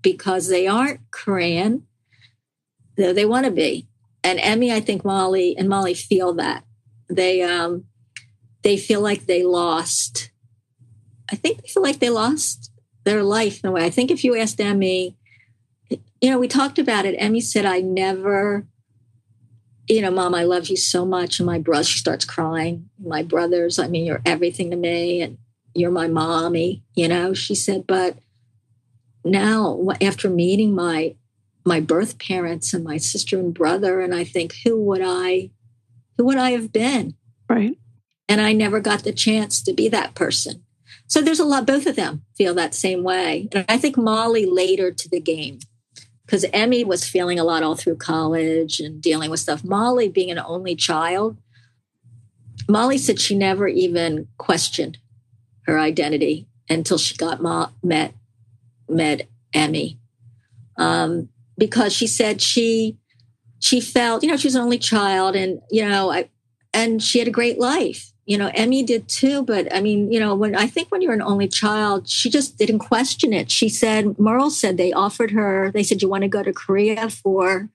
Because they aren't Korean, though they want to be. And Emmy, I think Molly feel that. They feel like they lost. I think they feel like they lost their life in a way. I think if you asked Emmy, we talked about it. Emmy said, I never, Mom, I love you so much. And my brother, she starts crying. My brothers, I mean, you're everything to me, and you're my mommy, she said, but now, after meeting my birth parents and my sister and brother, and I think, who would I have been? Right. And I never got the chance to be that person. So there's a lot, both of them feel that same way. And I think Molly later to the game, because Emmy was feeling a lot all through college and dealing with stuff. Molly, being an only child, Molly said she never even questioned her identity until she got met Emmy, because she said she felt, she was an only child, and and she had a great life. Emmy did too, but I mean, when you're an only child, she just didn't question it. She said, Merle said they said, you want to go to Korea for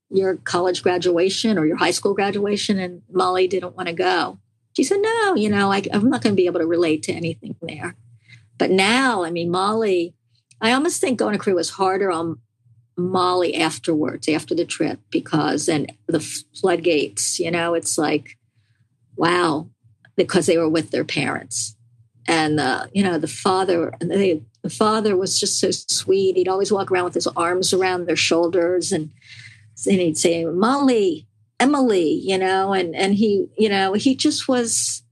your college graduation or your high school graduation, and Molly didn't want to go. She said, no, I'm not going to be able to relate to anything there. But now, I mean, Molly, I almost think going to Korea was harder on Molly afterwards, after the trip, because then the floodgates, it's like, wow, because they were with their parents. And the father was just so sweet. He'd always walk around with his arms around their shoulders, and he'd say, "Molly, Emily," and he just was,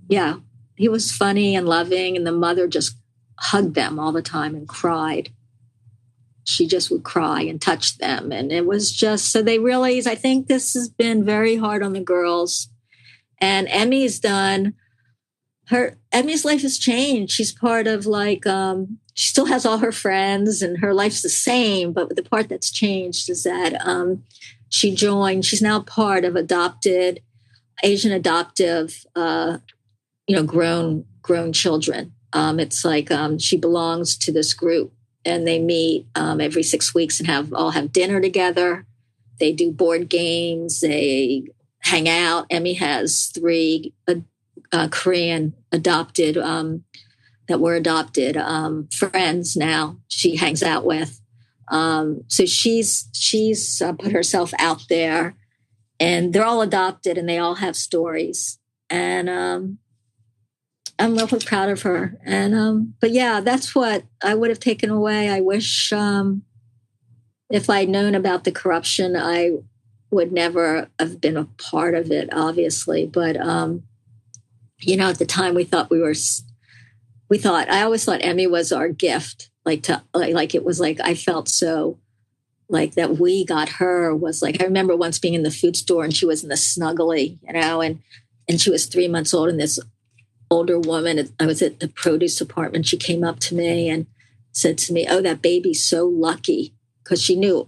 he was funny and loving, and the mother just hugged them all the time and cried. She just would cry and touch them. And it was just, so they realized, I think this has been very hard on the girls. And Emmy's life has changed. She's part of she still has all her friends and her life's the same. But the part that's changed is that she's now part of Asian adoptive, grown children. It's like she belongs to this group, and they meet every 6 weeks and all have dinner together. They do board games. They hang out. Emmy has 3 Korean adopted that were adopted friends now. She hangs out with. So she's put herself out there, and they're all adopted, and they all have stories. And I'm really proud of her. And but yeah, that's what I would have taken away. I wish if I'd known about the corruption, I would never have been a part of it, obviously. But at the time I always thought Emmy was our gift. It was like I felt so like that we got her was like, I remember once being in the food store and she was in the Snuggly, and she was 3 months old, and this older woman, I was at the produce department. She came up to me and said to me, "Oh, that baby's so lucky," because she knew,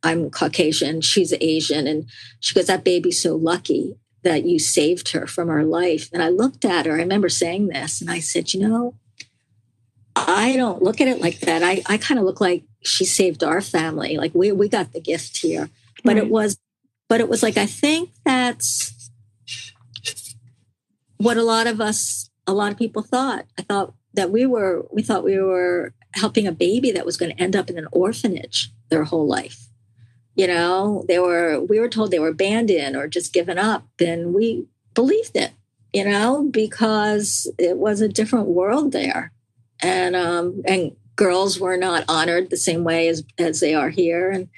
I'm Caucasian, she's Asian. And she goes, "That baby's so lucky that you saved her from her life." And I looked at her, I remember saying this, and I said, I don't look at it like that. I kind of look like she saved our family. Like we got the gift here. But right. It was like, I think that's what a lot of people thought. I thought that we thought we were helping a baby that was going to end up in an orphanage their whole life. We were told they were abandoned or just given up, and we believed it, because it was a different world there. And girls were not honored the same way as they are here. And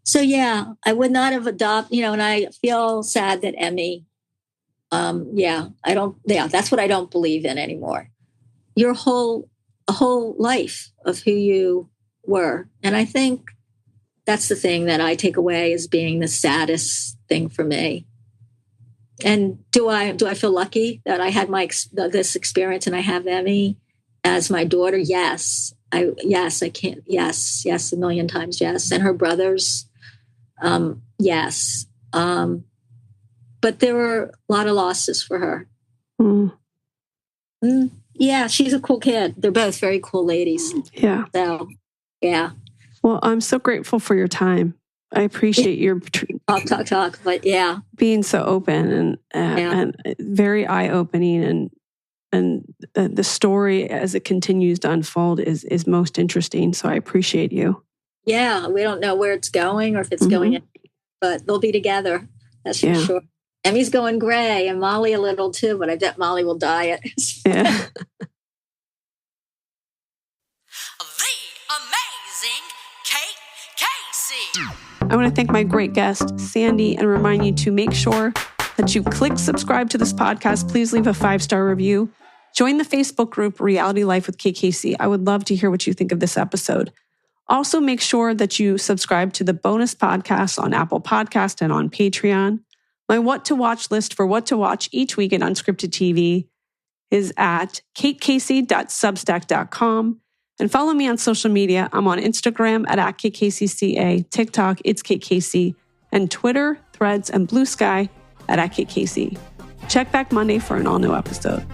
so, I would not have adopted, and I feel sad that Emmy, that's what I don't believe in anymore. A whole life of who you were. And I think that's the thing that I take away as being the saddest thing for me. And do I feel lucky that I had this experience and I have Emmy as my daughter? Yes. I can't. Yes, a million times. Yes. And her brothers. Yes. But there were a lot of losses for her. Yeah, she's a cool kid. They're both very cool ladies. Yeah. So, yeah. Well, I'm so grateful for your time. I appreciate your talk. But yeah, being so open and very eye-opening, and the story as it continues to unfold is most interesting. So I appreciate you. Yeah, we don't know where it's going or if it's going in, but they'll be together. That's for sure. Emmy's going gray, and Molly a little too, but I bet Molly will diet. Yeah. I want to thank my great guest, Sandy, and remind you to make sure that you click subscribe to this podcast. Please leave a 5-star review. Join the Facebook group, Reality Life with KKC. I would love to hear what you think of this episode. Also, make sure that you subscribe to the bonus podcasts on Apple Podcast and on Patreon. My What to Watch list for what to watch each week in Unscripted TV is at katecasey.substack.com. And follow me on social media. I'm on Instagram at KKCCA, TikTok, it's KKC, and Twitter, Threads, and Blue Sky at KKC. Check back Monday for an all-new episode.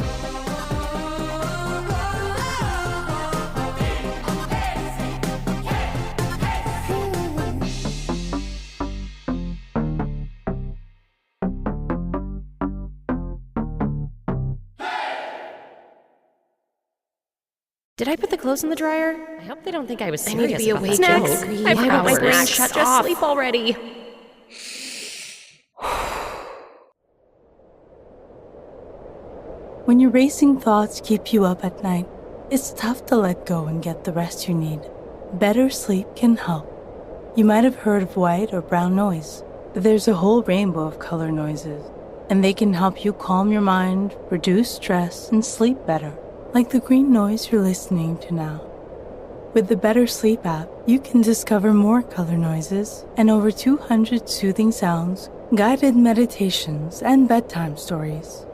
Did I put the clothes in the dryer? I hope they don't think I was serious. I need to be awake. Snacks. I've got my brain shut off. Just sleep already. When your racing thoughts keep you up at night, it's tough to let go and get the rest you need. Better sleep can help. You might have heard of white or brown noise, but there's a whole rainbow of color noises, and they can help you calm your mind, reduce stress, and sleep better, like the green noise you're listening to now. With the Better Sleep app, you can discover more color noises and over 200 soothing sounds, guided meditations, and bedtime stories.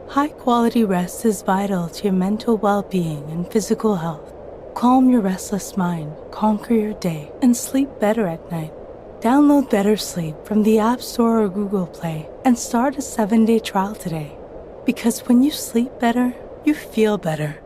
High-quality rest is vital to your mental well-being and physical health. Calm your restless mind, conquer your day, and sleep better at night. Download Better Sleep from the App Store or Google Play and start a 7-day trial today. Because when you sleep better, you feel better.